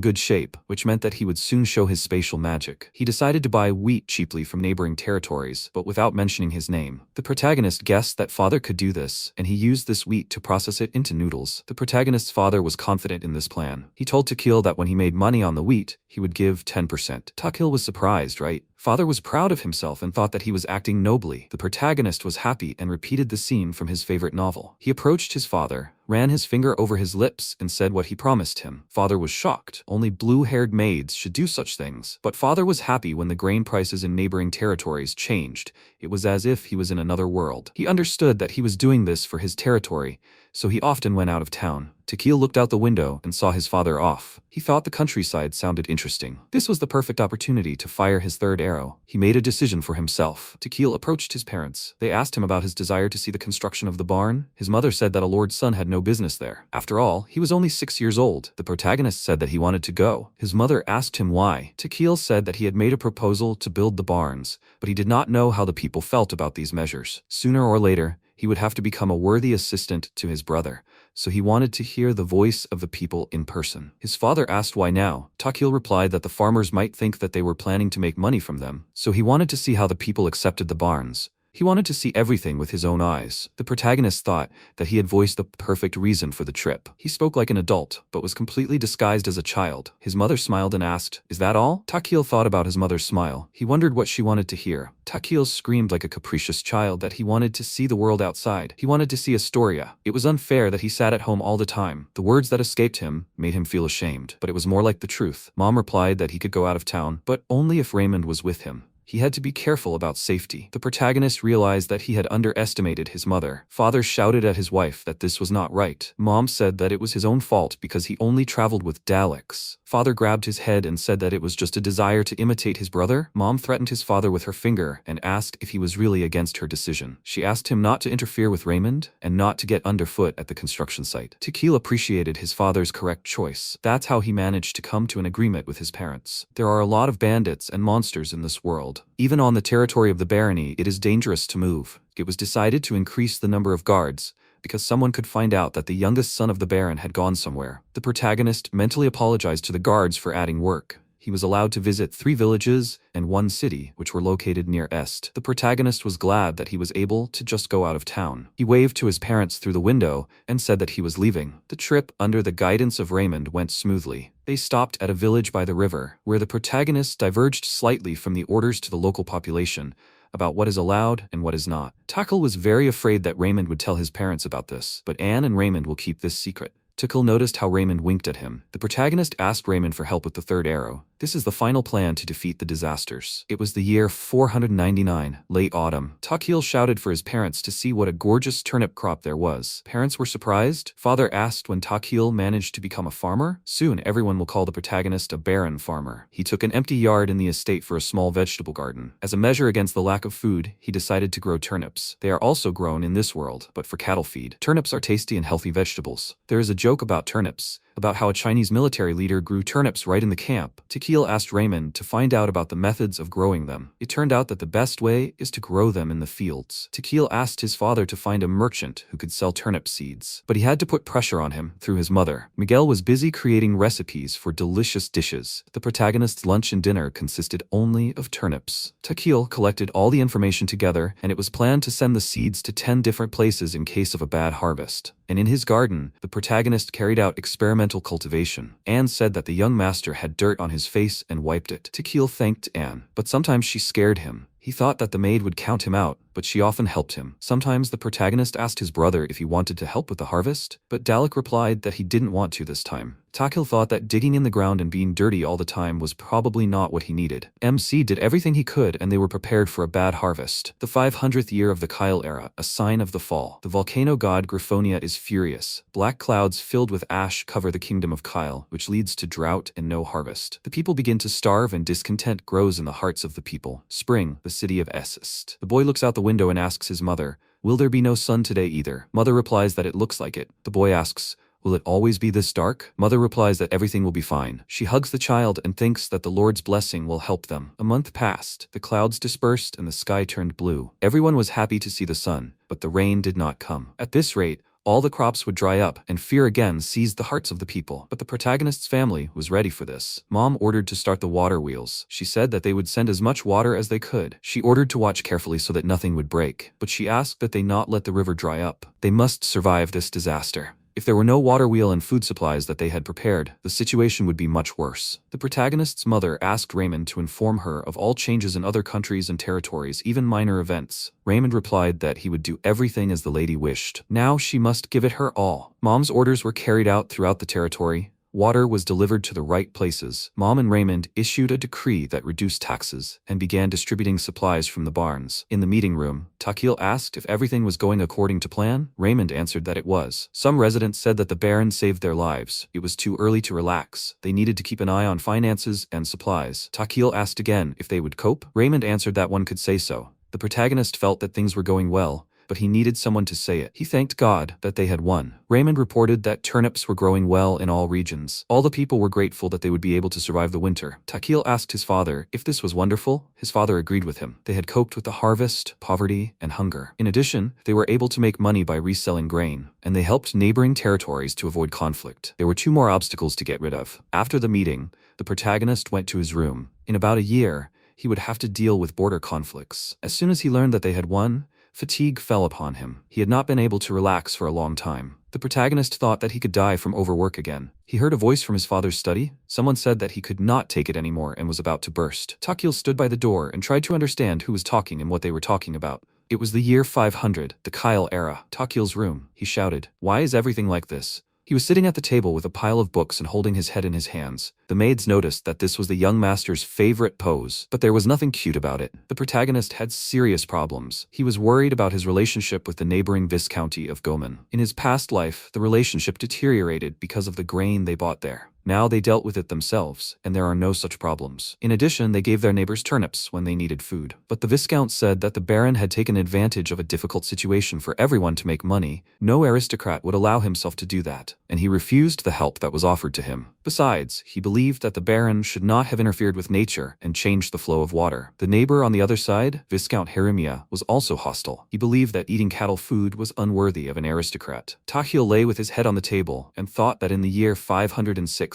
good shape, which meant that he would soon show his spatial magic. He decided to buy wheat cheaply from neighboring territories, but without mentioning his name. The protagonist guessed that father could do this, and he used this wheat to process it into noodles. The protagonist's father was confident in this plan. He told Takil that when he made money on the wheat, he would give 10%. Takil was surprised, right? Father was proud of himself and thought that he was acting nobly. The protagonist was happy and repeated the scene from his favorite novel. He approached his father, ran his finger over his lips, and said what he promised him. Father was shocked. Only blue-haired maids should do such things. But father was happy when the grain prices in neighboring territories changed. It was as if he was in another world. He understood that he was doing this for his territory, so he often went out of town. Takil looked out the window and saw his father off. He thought the countryside sounded interesting. This was the perfect opportunity to fire his third arrow. He made a decision for himself. Takil approached his parents. They asked him about his desire to see the construction of the barn. His mother said that a lord's son had no business there. After all, he was only 6 years old. The protagonist said that he wanted to go. His mother asked him why. Takil said that he had made a proposal to build the barns, but he did not know how the people felt about these measures. Sooner or later, he would have to become a worthy assistant to his brother, so he wanted to hear the voice of the people in person. His father asked why now. Takil replied that the farmers might think that they were planning to make money from them, so he wanted to see how the people accepted the barns. He wanted to see everything with his own eyes. The protagonist thought that he had voiced the perfect reason for the trip. He spoke like an adult, but was completely disguised as a child. His mother smiled and asked, "Is that all?" Takil thought about his mother's smile. He wondered what she wanted to hear. Takil screamed like a capricious child that he wanted to see the world outside. He wanted to see Astoria. It was unfair that he sat at home all the time. The words that escaped him made him feel ashamed, but it was more like the truth. Mom replied that he could go out of town, but only if Raymond was with him. He had to be careful about safety. The protagonist realized that he had underestimated his mother. Father shouted at his wife that this was not right. Mom said that it was his own fault because he only traveled with Daleks. Father grabbed his head and said that it was just a desire to imitate his brother. Mom threatened his father with her finger and asked if he was really against her decision. She asked him not to interfere with Raymond and not to get underfoot at the construction site. Takil appreciated his father's correct choice. That's how he managed to come to an agreement with his parents. There are a lot of bandits and monsters in this world. Even on the territory of the barony, it is dangerous to move. It was decided to increase the number of guards, because someone could find out that the youngest son of the Baron had gone somewhere. The protagonist mentally apologized to the guards for adding work. He was allowed to visit 3 villages and 1 city, which were located near Est. The protagonist was glad that he was able to just go out of town. He waved to his parents through the window and said that he was leaving. The trip, under the guidance of Raymond, went smoothly. They stopped at a village by the river, where the protagonist diverged slightly from the orders to the local population about what is allowed and what is not. Takil was very afraid that Raymond would tell his parents about this, but Anne and Raymond will keep this secret. Takil noticed how Raymond winked at him. The protagonist asked Raymond for help with the third arrow. This is the final plan to defeat the disasters. It was the year 499, late autumn. Takil shouted for his parents to see what a gorgeous turnip crop there was. Parents were surprised. Father asked when Takil managed to become a farmer. Soon everyone will call the protagonist a barren farmer. He took an empty yard in the estate for a small vegetable garden. As a measure against the lack of food, he decided to grow turnips. They are also grown in this world, but for cattle feed. Turnips are tasty and healthy vegetables. There is a joke about turnips, about how a Chinese military leader grew turnips right in the camp. Takil asked Raymond to find out about the methods of growing them. It turned out that the best way is to grow them in the fields. Takil asked his father to find a merchant who could sell turnip seeds, but he had to put pressure on him through his mother. Miguel was busy creating recipes for delicious dishes. The protagonist's lunch and dinner consisted only of turnips. Takil collected all the information together, and it was planned to send the seeds to 10 different places in case of a bad harvest. And in his garden, the protagonist carried out experimental environmental cultivation. Anne said that the young master had dirt on his face and wiped it. Takil thanked Anne, but sometimes she scared him. He thought that the maid would count him out, but she often helped him. Sometimes the protagonist asked his brother if he wanted to help with the harvest, but Dalek replied that he didn't want to this time. Takil thought that digging in the ground and being dirty all the time was probably not what he needed. MC did everything he could and they were prepared for a bad harvest. The 500th year of the Kyle era, a sign of the fall. The volcano god Griffonia is furious. Black clouds filled with ash cover the kingdom of Kyle, which leads to drought and no harvest. The people begin to starve and discontent grows in the hearts of the people. Spring, the city of Essest. The boy looks out the window and asks his mother, "Will there be no sun today either?" Mother replies that it looks like it. The boy asks, "Will it always be this dark?" Mother replies that everything will be fine. She hugs the child and thinks that the Lord's blessing will help them. A month passed. The clouds dispersed and the sky turned blue. Everyone was happy to see the sun, but the rain did not come. At this rate, all the crops would dry up, and fear again seized the hearts of the people. But the protagonist's family was ready for this. Mom ordered to start the water wheels. She said that they would send as much water as they could. She ordered to watch carefully so that nothing would break, but she asked that they not let the river dry up. They must survive this disaster. If there were no water wheel and food supplies that they had prepared, the situation would be much worse. The protagonist's mother asked Raymond to inform her of all changes in other countries and territories, even minor events. Raymond replied that he would do everything as the lady wished. Now she must give it her all. Mom's orders were carried out throughout the territory. Water was delivered to the right places. Mom and Raymond issued a decree that reduced taxes and began distributing supplies from the barns. In the meeting room, Takil asked if everything was going according to plan. Raymond answered that it was. Some residents said that the Baron saved their lives. It was too early to relax. They needed to keep an eye on finances and supplies. Takil asked again if they would cope. Raymond answered that one could say so. The protagonist felt that things were going well, but he needed someone to say it. He thanked God that they had won. Raymond reported that turnips were growing well in all regions. All the people were grateful that they would be able to survive the winter. Takil asked his father if this was wonderful. His father agreed with him. They had coped with the harvest, poverty, and hunger. In addition, they were able to make money by reselling grain, and they helped neighboring territories to avoid conflict. There were 2 more obstacles to get rid of. After the meeting, the protagonist went to his room. In about a year, he would have to deal with border conflicts. As soon as he learned that they had won, fatigue fell upon him. He had not been able to relax for a long time. The protagonist thought that he could die from overwork again. He heard a voice from his father's study. Someone said that he could not take it anymore and was about to burst. Takil stood by the door and tried to understand who was talking and what they were talking about. It was the year 500, the Kyle era. Takil's room. He shouted, "Why is everything like this?" He was sitting at the table with a pile of books and holding his head in his hands. The maids noticed that this was the young master's favorite pose, but there was nothing cute about it. The protagonist had serious problems. He was worried about his relationship with the neighboring Viscounty of Goman. In his past life, the relationship deteriorated because of the grain they bought there. Now they dealt with it themselves, and there are no such problems. In addition, they gave their neighbors turnips when they needed food. But the Viscount said that the Baron had taken advantage of a difficult situation for everyone to make money. No aristocrat would allow himself to do that, and he refused the help that was offered to him. Besides, he believed that the Baron should not have interfered with nature and changed the flow of water. The neighbor on the other side, Viscount Heremia, was also hostile. He believed that eating cattle food was unworthy of an aristocrat. Tahil lay with his head on the table and thought that in the year 506,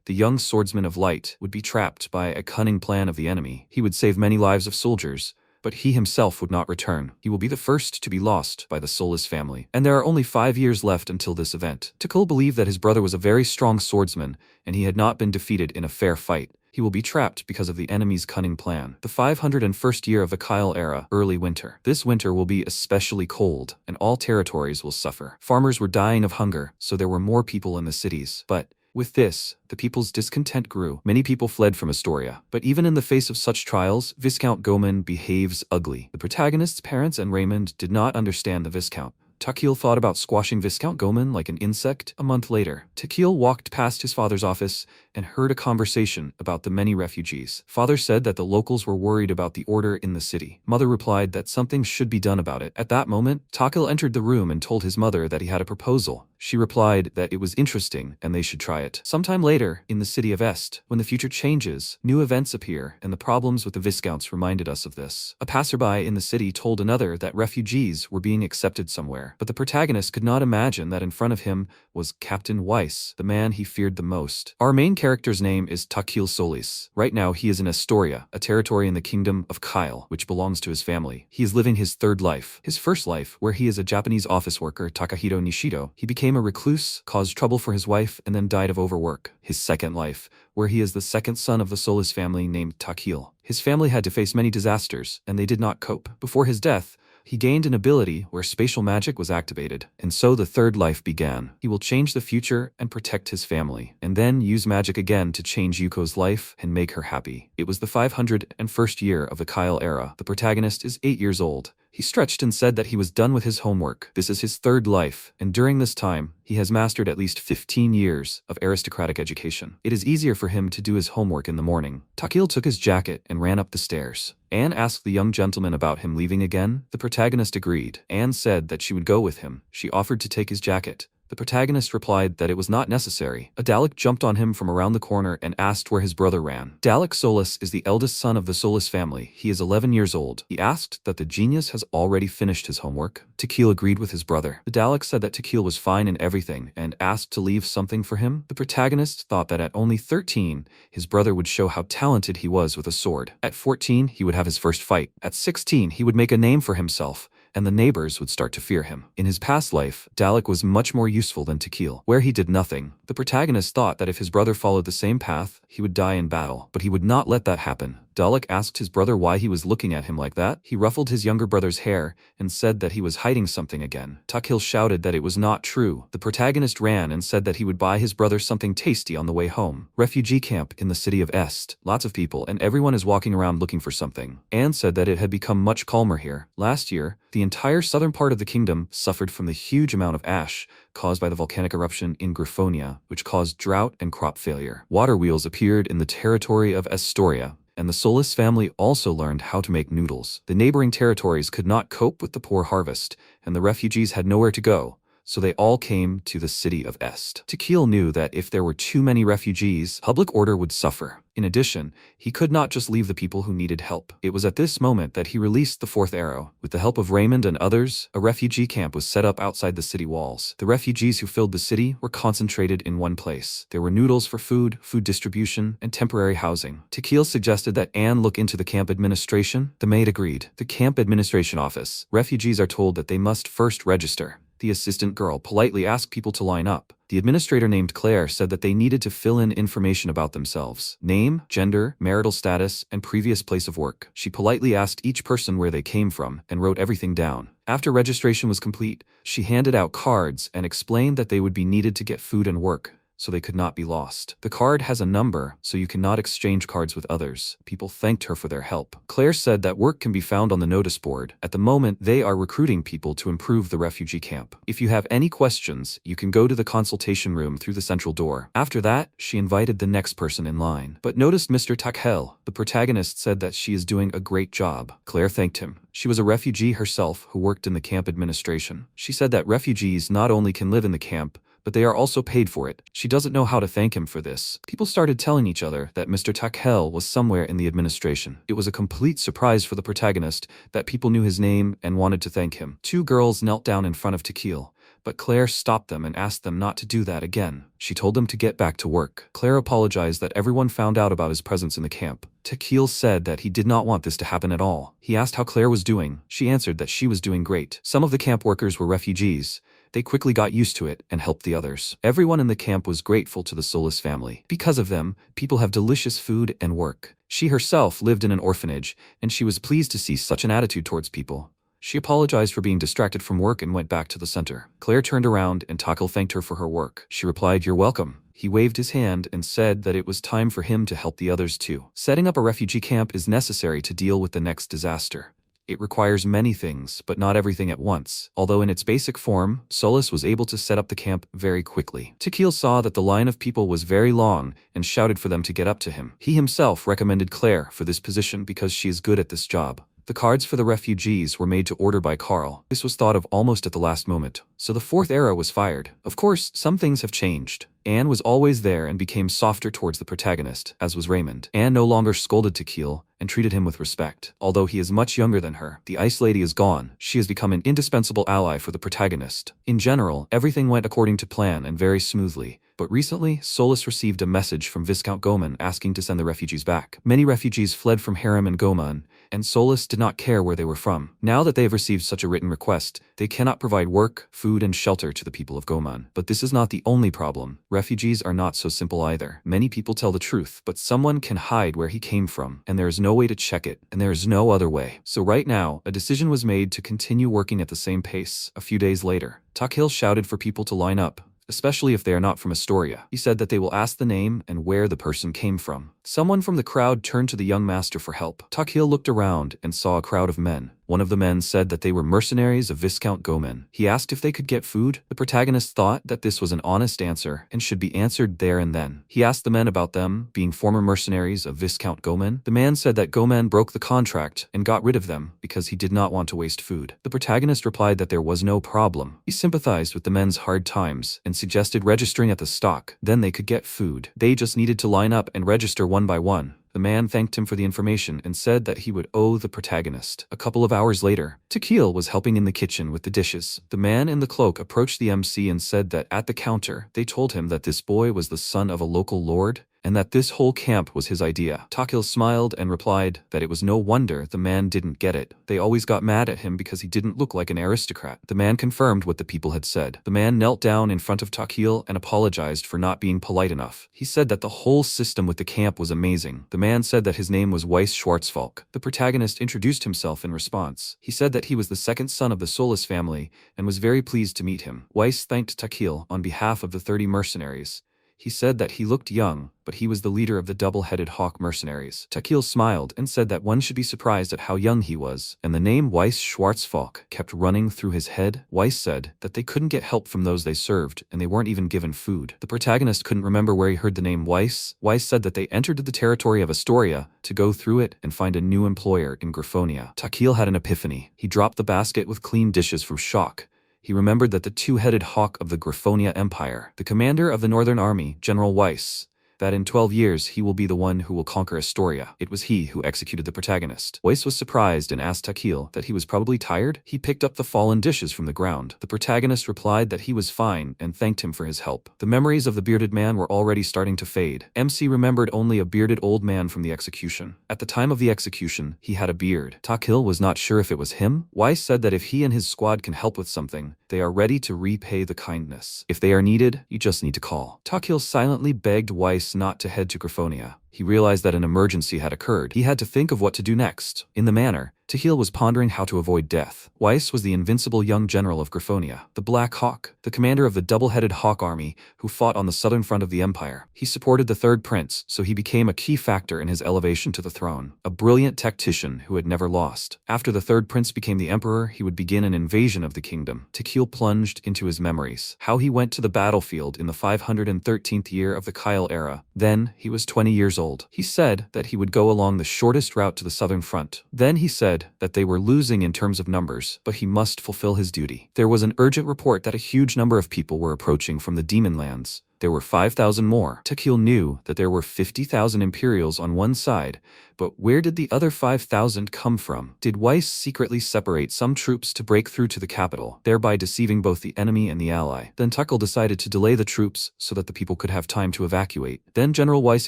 the young swordsman of light would be trapped by a cunning plan of the enemy. He would save many lives of soldiers, but he himself would not return. He will be the first to be lost by the soulless family. And there are only 5 years left until this event. Takil believed that his brother was a very strong swordsman, and he had not been defeated in a fair fight. He will be trapped because of the enemy's cunning plan. The 501st year of the Kyle era, early winter. This winter will be especially cold, and all territories will suffer. Farmers were dying of hunger, so there were more people in the cities. But with this, the people's discontent grew. Many people fled from Astoria. But even in the face of such trials, Viscount Goman behaves ugly. The protagonist's parents and Raymond did not understand the Viscount. Takil thought about squashing Viscount Goman like an insect. A month later, Takil walked past his father's office and heard a conversation about the many refugees. Father said that the locals were worried about the order in the city. Mother replied that something should be done about it. At that moment, Takil entered the room and told his mother that he had a proposal. She replied that it was interesting and they should try it. Sometime later, in the city of Est, when the future changes, new events appear, and the problems with the Viscounts reminded us of this. A passerby in the city told another that refugees were being accepted somewhere, but the protagonist could not imagine that in front of him was Captain Weiss, the man he feared the most. Our main character character's name is Takil Solis. Right now he is in Astoria, a territory in the kingdom of Kyle, which belongs to his family. He is living his third life. His first life, where he is a Japanese office worker, Takahito Nishido, he became a recluse, caused trouble for his wife, and then died of overwork. His second life, where he is the second son of the Solis family named Takil. His family had to face many disasters, and they did not cope. Before his death, he gained an ability where spatial magic was activated, and so the third life began. He will change the future and protect his family, and then use magic again to change Yuko's life and make her happy. It was the 501st year of the Kyle era. The protagonist is 8 years old. He stretched and said that he was done with his homework. This is his third life, and during this time, he has mastered at least 15 years of aristocratic education. It is easier for him to do his homework in the morning. Takil took his jacket and ran up the stairs. Anne asked the young gentleman about him leaving again. The protagonist agreed. Anne said that she would go with him. She offered to take his jacket. The protagonist replied that it was not necessary. A Dalek jumped on him from around the corner and asked where his brother ran. Dalek Solis is the eldest son of the Solis family. He is 11 years old. He asked that the genius has already finished his homework. Takil agreed with his brother. The Dalek said that Takil was fine in everything and asked to leave something for him. The protagonist thought that at only 13, his brother would show how talented he was with a sword. At 14, he would have his first fight. At 16, he would make a name for himself, and the neighbors would start to fear him. In his past life, Dalek was much more useful than Takil, where he did nothing. The protagonist thought that if his brother followed the same path, he would die in battle, but he would not let that happen. Dalek asked his brother why he was looking at him like that. He ruffled his younger brother's hair and said that he was hiding something again. Takil shouted that it was not true. The protagonist ran and said that he would buy his brother something tasty on the way home. Refugee camp in the city of Est. Lots of people and everyone is walking around looking for something. Anne said that it had become much calmer here. Last year, the entire southern part of the kingdom suffered from the huge amount of ash caused by the volcanic eruption in Griffonia, which caused drought and crop failure. Water wheels appeared in the territory of Astoria, and the Solis family also learned how to make noodles. The neighboring territories could not cope with the poor harvest, and the refugees had nowhere to go, so they all came to the city of Est. Takil knew that if there were too many refugees, public order would suffer. In addition, he could not just leave the people who needed help. It was at this moment that he released the fourth arrow. With the help of Raymond and others, a refugee camp was set up outside the city walls. The refugees who filled the city were concentrated in one place. There were noodles for food, food distribution, and temporary housing. Takil suggested that Anne look into the camp administration. The maid agreed. The camp administration office. Refugees are told that they must first register. The assistant girl politely asked people to line up. The administrator named Claire said that they needed to fill in information about themselves: name, gender, marital status, and previous place of work. She politely asked each person where they came from and wrote everything down. After registration was complete, she handed out cards and explained that they would be needed to get food and work, so they could not be lost. The card has a number, so you cannot exchange cards with others. People thanked her for their help. Claire said that work can be found on the notice board. At the moment, they are recruiting people to improve the refugee camp. If you have any questions, you can go to the consultation room through the central door. After that, she invited the next person in line, but noticed Mr. Takil. The protagonist said that she is doing a great job. Claire thanked him. She was a refugee herself who worked in the camp administration. She said that refugees not only can live in the camp, but they are also paid for it. She doesn't know how to thank him for this. People started telling each other that Mr. Takil was somewhere in the administration. It was a complete surprise for the protagonist that people knew his name and wanted to thank him. Two girls knelt down in front of Takil, but Claire stopped them and asked them not to do that again. She told them to get back to work. Claire apologized that everyone found out about his presence in the camp. Takil said that he did not want this to happen at all. He asked how Claire was doing. She answered that she was doing great. Some of the camp workers were refugees. They quickly got used to it and helped the others. Everyone in the camp was grateful to the Solis family. Because of them, people have delicious food and work. She herself lived in an orphanage, and she was pleased to see such an attitude towards people. She apologized for being distracted from work and went back to the center. Claire turned around and Takil thanked her for her work. She replied, "You're welcome." He waved his hand and said that it was time for him to help the others too. Setting up a refugee camp is necessary to deal with the next disaster. It requires many things, but not everything at once. Although in its basic form, Solis was able to set up the camp very quickly. Takil saw that the line of people was very long and shouted for them to get up to him. He himself recommended Claire for this position because she is good at this job. The cards for the refugees were made to order by Carl. This was thought of almost at the last moment, so the fourth arrow was fired. Of course, some things have changed. Anne was always there and became softer towards the protagonist, as was Raymond. Anne no longer scolded Takil and treated him with respect. Although he is much younger than her, the Ice Lady is gone. She has become an indispensable ally for the protagonist. In general, everything went according to plan and very smoothly. But recently, Solus received a message from Viscount Goman asking to send the refugees back. Many refugees fled from Harem and Goman, and Solus did not care where they were from. Now that they have received such a written request, they cannot provide work, food, and shelter to the people of Goman. But this is not the only problem. Refugees are not so simple either. Many people tell the truth, but someone can hide where he came from, and there is no way to check it, and there is no other way. So right now, a decision was made to continue working at the same pace. A few days later, Takil shouted for people to line up, especially if they are not from Astoria. He said that they will ask the name and where the person came from. Someone from the crowd turned to the young master for help. Takil looked around and saw a crowd of men. One of the men said that they were mercenaries of Viscount Goman. He asked if they could get food. The protagonist thought that this was an honest answer and should be answered there and then. He asked the men about them being former mercenaries of Viscount Goman. The man said that Goman broke the contract and got rid of them because he did not want to waste food. The protagonist replied that there was no problem. He sympathized with the men's hard times and suggested registering at the stock. Then they could get food. They just needed to line up and register one by one. The man thanked him for the information and said that he would owe the protagonist. A couple of hours later, Takil was helping in the kitchen with the dishes. The man in the cloak approached the MC and said that at the counter, they told him that this boy was the son of a local lord, and that this whole camp was his idea. Takil smiled and replied that it was no wonder the man didn't get it. They always got mad at him because he didn't look like an aristocrat. The man confirmed what the people had said. The man knelt down in front of Takil and apologized for not being polite enough. He said that the whole system with the camp was amazing. The man said that his name was Weiss Schwarzfalk. The protagonist introduced himself in response. He said that he was the second son of the Solus family and was very pleased to meet him. Weiss thanked Takil on behalf of the 30 mercenaries. He said that he looked young, but he was the leader of the double-headed hawk mercenaries. Takil smiled and said that one should be surprised at how young he was, and the name Weiss Schwarzfalk kept running through his head. Weiss said that they couldn't get help from those they served, and they weren't even given food. The protagonist couldn't remember where he heard the name Weiss. Weiss said that they entered the territory of Astoria to go through it and find a new employer in Griffonia. Takil had an epiphany. He dropped the basket with clean dishes from shock. He remembered that the two-headed hawk of the Griffonia Empire, the commander of the Northern Army, General Weiss, that in 12 years he will be the one who will conquer Astoria. It was he who executed the protagonist. Weiss was surprised and asked Takil that he was probably tired. He picked up the fallen dishes from the ground. The protagonist replied that he was fine and thanked him for his help. The memories of the bearded man were already starting to fade. MC remembered only a bearded old man from the execution. At the time of the execution, he had a beard. Takil was not sure if it was him. Weiss said that if he and his squad can help with something, they are ready to repay the kindness. If they are needed, you just need to call. Takil silently begged Weiss not to head to Griffonia. He realized that an emergency had occurred. He had to think of what to do next. In the manor, Takil was pondering how to avoid death. Weiss was the invincible young general of Griffonia, the Black Hawk, the commander of the double-headed hawk army who fought on the southern front of the empire. He supported the third prince, so he became a key factor in his elevation to the throne. A brilliant tactician who had never lost. After the third prince became the emperor, he would begin an invasion of the kingdom. Takil plunged into his memories. How he went to the battlefield in the 513th year of the Kyle era. Then, he was 20 years old. He said that he would go along the shortest route to the southern front. Then he said that they were losing in terms of numbers, but he must fulfill his duty. There was an urgent report that a huge number of people were approaching from the demon lands. There were 5,000 more. Takil knew that there were 50,000 Imperials on one side, but where did the other 5,000 come from? Did Weiss secretly separate some troops to break through to the capital, thereby deceiving both the enemy and the ally? Then Takil decided to delay the troops so that the people could have time to evacuate. Then General Weiss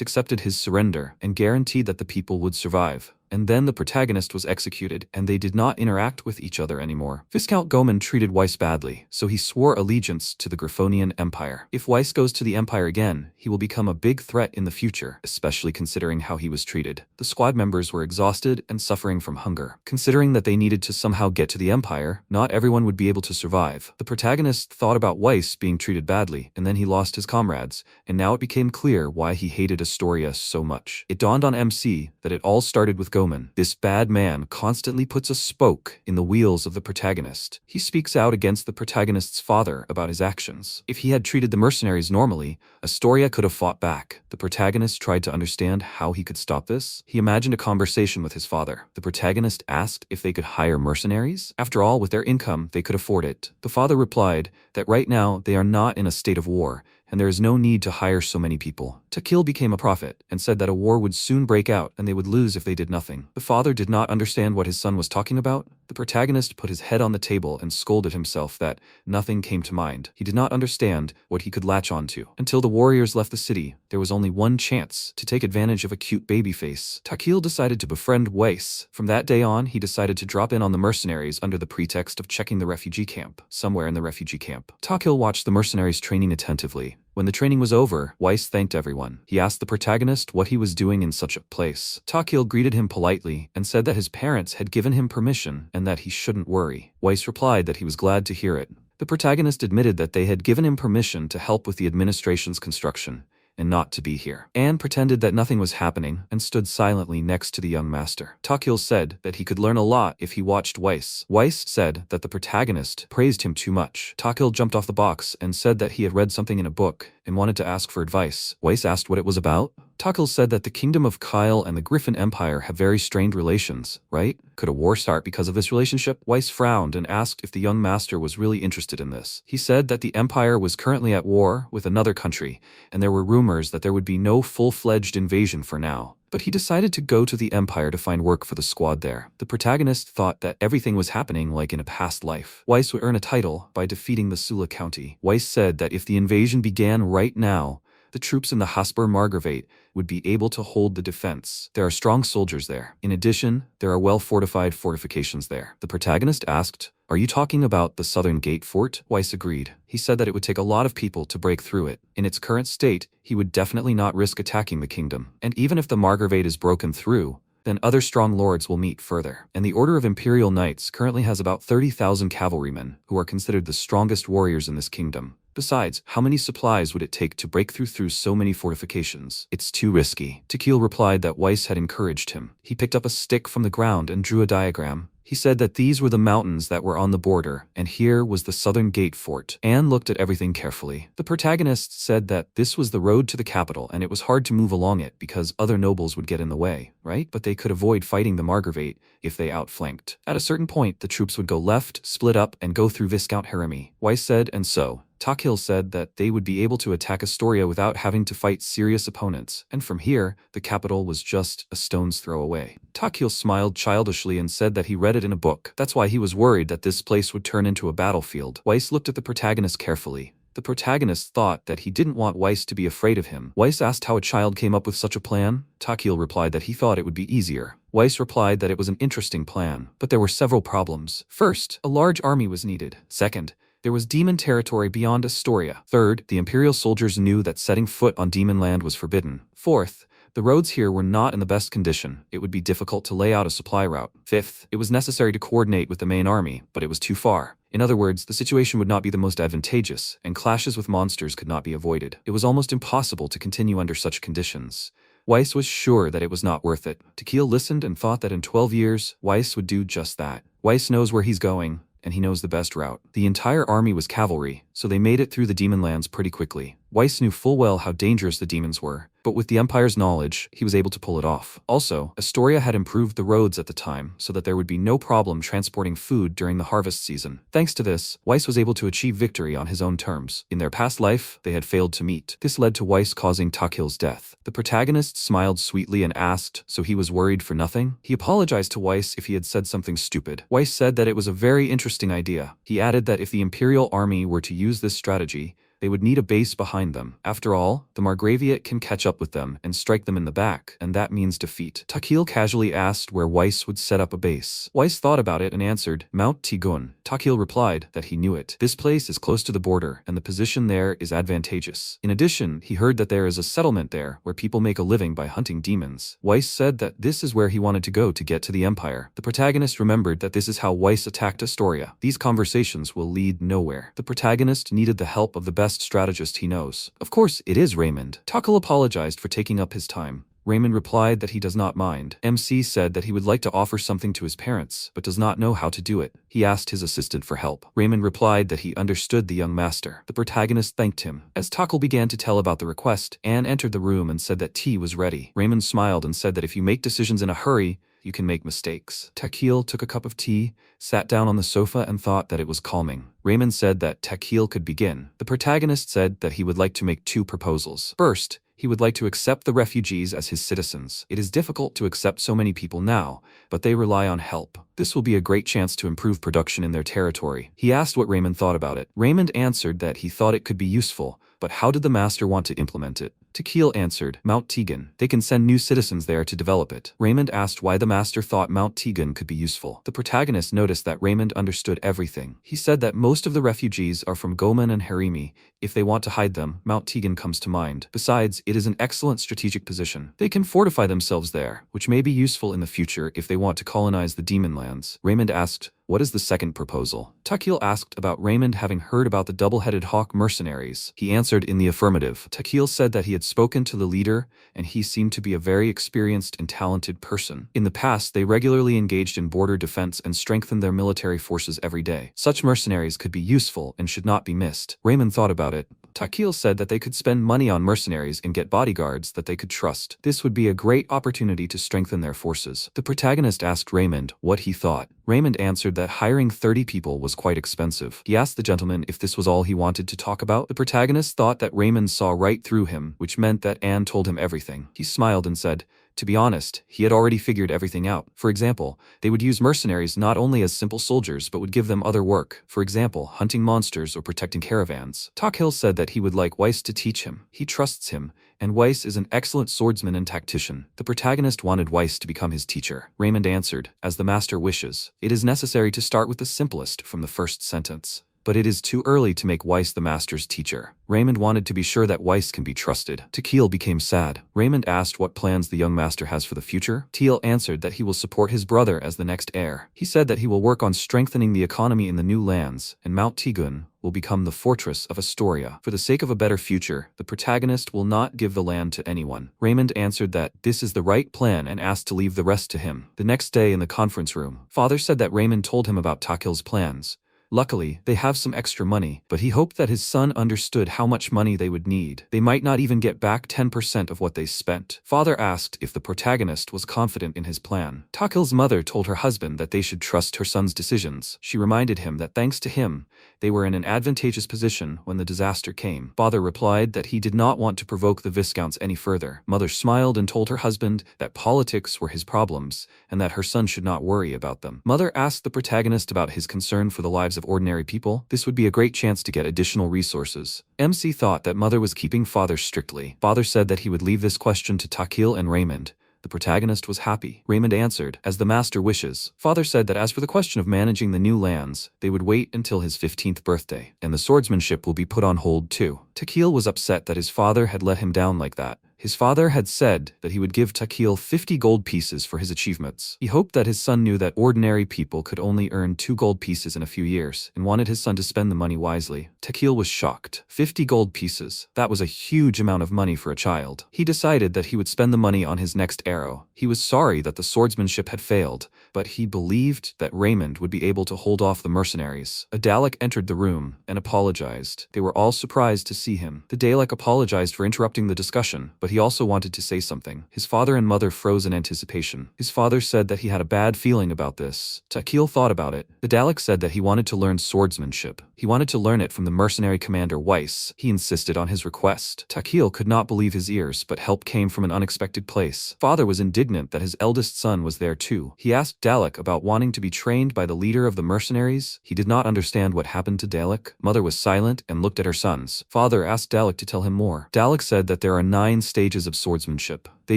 accepted his surrender and guaranteed that the people would survive. And then the protagonist was executed, and they did not interact with each other anymore. Viscount Goman treated Weiss badly, so he swore allegiance to the Griffonian Empire. If Weiss goes to the Empire again, he will become a big threat in the future, especially considering how he was treated. The squad members were exhausted and suffering from hunger. Considering that they needed to somehow get to the Empire, not everyone would be able to survive. The protagonist thought about Weiss being treated badly, and then he lost his comrades, and now it became clear why he hated Astoria so much. It dawned on MC that it all started with Goman. This bad man constantly puts a spoke in the wheels of the protagonist. He speaks out against the protagonist's father about his actions. If he had treated the mercenaries normally, Astoria could have fought back. The protagonist tried to understand how he could stop this. He imagined a conversation with his father. The protagonist asked if they could hire mercenaries. After all, with their income, they could afford it. The father replied that right now they are not in a state of war, and there is no need to hire so many people. Takil became a prophet and said that a war would soon break out and they would lose if they did nothing. The father did not understand what his son was talking about, The protagonist put his head on the table and scolded himself that nothing came to mind. He did not understand what he could latch onto. Until the warriors left the city, there was only one chance to take advantage of a cute baby face. Takil decided to befriend Weiss. From that day on, he decided to drop in on the mercenaries under the pretext of checking the refugee camp. Somewhere in the refugee camp, Takil watched the mercenaries training attentively. When the training was over, Weiss thanked everyone. He asked the protagonist what he was doing in such a place. Takil greeted him politely and said that his parents had given him permission and that he shouldn't worry. Weiss replied that he was glad to hear it. The protagonist admitted that they had given him permission to help with the administration's construction and not to be here, and pretended that nothing was happening and stood silently next to the young master. Takil said that he could learn a lot if he watched Weiss. Weiss said that the protagonist praised him too much. Takil jumped off the box and said that he had read something in a book and wanted to ask for advice. Weiss asked what it was about. Takil said that the Kingdom of Kyle and the Griffin Empire have very strained relations, right? Could a war start because of this relationship? Weiss frowned and asked if the young master was really interested in this. He said that the empire was currently at war with another country, and there were rumors that there would be no full-fledged invasion for now. But he decided to go to the empire to find work for the squad there. The protagonist thought that everything was happening like in a past life. Weiss would earn a title by defeating the Sula County. Weiss said that if the invasion began right now, the troops in the Hasper Margravate would be able to hold the defense. There are strong soldiers there. In addition, there are well-fortified fortifications there. The protagonist asked, "Are you talking about the Southern Gate Fort?" Weiss agreed. He said that it would take a lot of people to break through it. In its current state, he would definitely not risk attacking the kingdom. And even if the Margravate is broken through, then other strong lords will meet further. And the Order of Imperial Knights currently has about 30,000 cavalrymen, who are considered the strongest warriors in this kingdom. Besides, how many supplies would it take to break through so many fortifications? It's too risky. Takil replied that Weiss had encouraged him. He picked up a stick from the ground and drew a diagram. He said that these were the mountains that were on the border, and here was the Southern Gate Fort. Anne looked at everything carefully. The protagonist said that this was the road to the capital, and it was hard to move along it because other nobles would get in the way, right? But they could avoid fighting the Margravate if they outflanked. At a certain point, the troops would go left, split up, and go through Viscount Harami. Weiss said, and so Takil said that they would be able to attack Astoria without having to fight serious opponents, and from here, the capital was just a stone's throw away. Takil smiled childishly and said that he read it in a book. That's why he was worried that this place would turn into a battlefield. Weiss looked at the protagonist carefully. The protagonist thought that he didn't want Weiss to be afraid of him. Weiss asked how a child came up with such a plan. Takil replied that he thought it would be easier. Weiss replied that it was an interesting plan, but there were several problems. First, a large army was needed. Second, there was demon territory beyond Astoria. Third, the Imperial soldiers knew that setting foot on demon land was forbidden. Fourth, the roads here were not in the best condition. It would be difficult to lay out a supply route. Fifth, it was necessary to coordinate with the main army, but it was too far. In other words, the situation would not be the most advantageous, and clashes with monsters could not be avoided. It was almost impossible to continue under such conditions. Weiss was sure that it was not worth it. Takil listened and thought that in 12 years, Weiss would do just that. Weiss knows where he's going, and he knows the best route. The entire army was cavalry, so they made it through the demon lands pretty quickly. Weiss knew full well how dangerous the demons were, but with the Empire's knowledge, he was able to pull it off. Also, Astoria had improved the roads at the time, so that there would be no problem transporting food during the harvest season. Thanks to this, Weiss was able to achieve victory on his own terms. In their past life, they had failed to meet. This led to Weiss causing Takil's death. The protagonist smiled sweetly and asked, so he was worried for nothing? He apologized to Weiss if he had said something stupid. Weiss said that it was a very interesting idea. He added that if the Imperial army were to use this strategy, they would need a base behind them. After all, the Margraviate can catch up with them and strike them in the back, and that means defeat. Takil casually asked where Weiss would set up a base. Weiss thought about it and answered, Mount Tigun. Takil replied that he knew it. This place is close to the border, and the position there is advantageous. In addition, he heard that there is a settlement there where people make a living by hunting demons. Weiss said that this is where he wanted to go to get to the Empire. The protagonist remembered that this is how Weiss attacked Astoria. These conversations will lead nowhere. The protagonist needed the help of the best strategist he knows. Of course, it is Raymond. Takil apologized for taking up his time. Raymond replied that he does not mind. MC said that he would like to offer something to his parents, but does not know how to do it. He asked his assistant for help. Raymond replied that he understood the young master. The protagonist thanked him. As Takil began to tell about the request, Anne entered the room and said that tea was ready. Raymond smiled and said that if you make decisions in a hurry, you can make mistakes. Takil took a cup of tea, sat down on the sofa and thought that it was calming. Raymond said that Takil could begin. The protagonist said that he would like to make 2 proposals. First, He would like to accept the refugees as his citizens. It is difficult to accept so many people now, but they rely on help. This will be a great chance to improve production in their territory. He asked what Raymond thought about it. Raymond answered that he thought it could be useful, but how did the master want to implement it? Takil answered, Mount Tegan. They can send new citizens there to develop it. Raymond asked why the master thought Mount Tegan could be useful. The protagonist noticed that Raymond understood everything. He said that most of the refugees are from Goman and Harimi. If they want to hide them, Mount Tegan comes to mind. Besides, it is an excellent strategic position. They can fortify themselves there, which may be useful in the future if they want to colonize the demon lands. Raymond asked, what is the second proposal? Takil asked about Raymond having heard about the double-headed hawk mercenaries. He answered in the affirmative. Takil said that he had spoken to the leader, and he seemed to be a very experienced and talented person. In the past, they regularly engaged in border defense and strengthened their military forces every day. Such mercenaries could be useful and should not be missed. Raymond thought about it. Takil said that they could spend money on mercenaries and get bodyguards that they could trust. This would be a great opportunity to strengthen their forces. The protagonist asked Raymond what he thought. Raymond answered that hiring 30 people was quite expensive. He asked the gentleman if this was all he wanted to talk about. The protagonist thought that Raymond saw right through him, which meant that Anne told him everything. He smiled and said, to be honest, he had already figured everything out. For example, they would use mercenaries not only as simple soldiers but would give them other work, for example, hunting monsters or protecting caravans. Takil said that he would like Weiss to teach him. He trusts him, and Weiss is an excellent swordsman and tactician. The protagonist wanted Weiss to become his teacher. Raymond answered, as the master wishes. It is necessary to start with the simplest from the first sentence. But it is too early to make Weiss the master's teacher. Raymond wanted to be sure that Weiss can be trusted. Takil became sad. Raymond asked what plans the young master has for the future. Teal answered that he will support his brother as the next heir. He said that he will work on strengthening the economy in the new lands, and Mount Tegun will become the fortress of Astoria. For the sake of a better future, the protagonist will not give the land to anyone. Raymond answered that this is the right plan and asked to leave the rest to him. The next day in the conference room, Father said that Raymond told him about Takil's plans. Luckily, they have some extra money, but he hoped that his son understood how much money they would need. They might not even get back 10% of what they spent. Father asked if the protagonist was confident in his plan. Takil's mother told her husband that they should trust her son's decisions. She reminded him that thanks to him, they were in an advantageous position when the disaster came. Father replied that he did not want to provoke the Viscounts any further. Mother smiled and told her husband that politics were his problems and that her son should not worry about them. Mother asked the protagonist about his concern for the lives of ordinary people. This would be a great chance to get additional resources. MC thought that Mother was keeping Father strictly. Father said that he would leave this question to Takil and Raymond. The protagonist was happy. Raymond answered, as the master wishes. Father said that as for the question of managing the new lands, they would wait until his 15th birthday, and the swordsmanship will be put on hold too. Takil was upset that his father had let him down like that. His father had said that he would give Takil 50 gold pieces for his achievements. He hoped that his son knew that ordinary people could only earn 2 gold pieces in a few years, and wanted his son to spend the money wisely. Takil was shocked. 50 gold pieces. That was a huge amount of money for a child. He decided that he would spend the money on his next arrow. He was sorry that the swordsmanship had failed, but he believed that Raymond would be able to hold off the mercenaries. A Dalek entered the room and apologized. They were all surprised to see him. The Dalek apologized for interrupting the discussion, but he also wanted to say something. His father and mother froze in anticipation. His father said that he had a bad feeling about this. Takil thought about it. The Dalek said that he wanted to learn swordsmanship. He wanted to learn it from the mercenary commander Weiss. He insisted on his request. Takil could not believe his ears, but help came from an unexpected place. Father was indignant that his eldest son was there too. He asked Dalek about wanting to be trained by the leader of the mercenaries. He did not understand what happened to Dalek. Mother was silent and looked at her sons. Father asked Dalek to tell him more. Dalek said that there are 9 stages of swordsmanship. They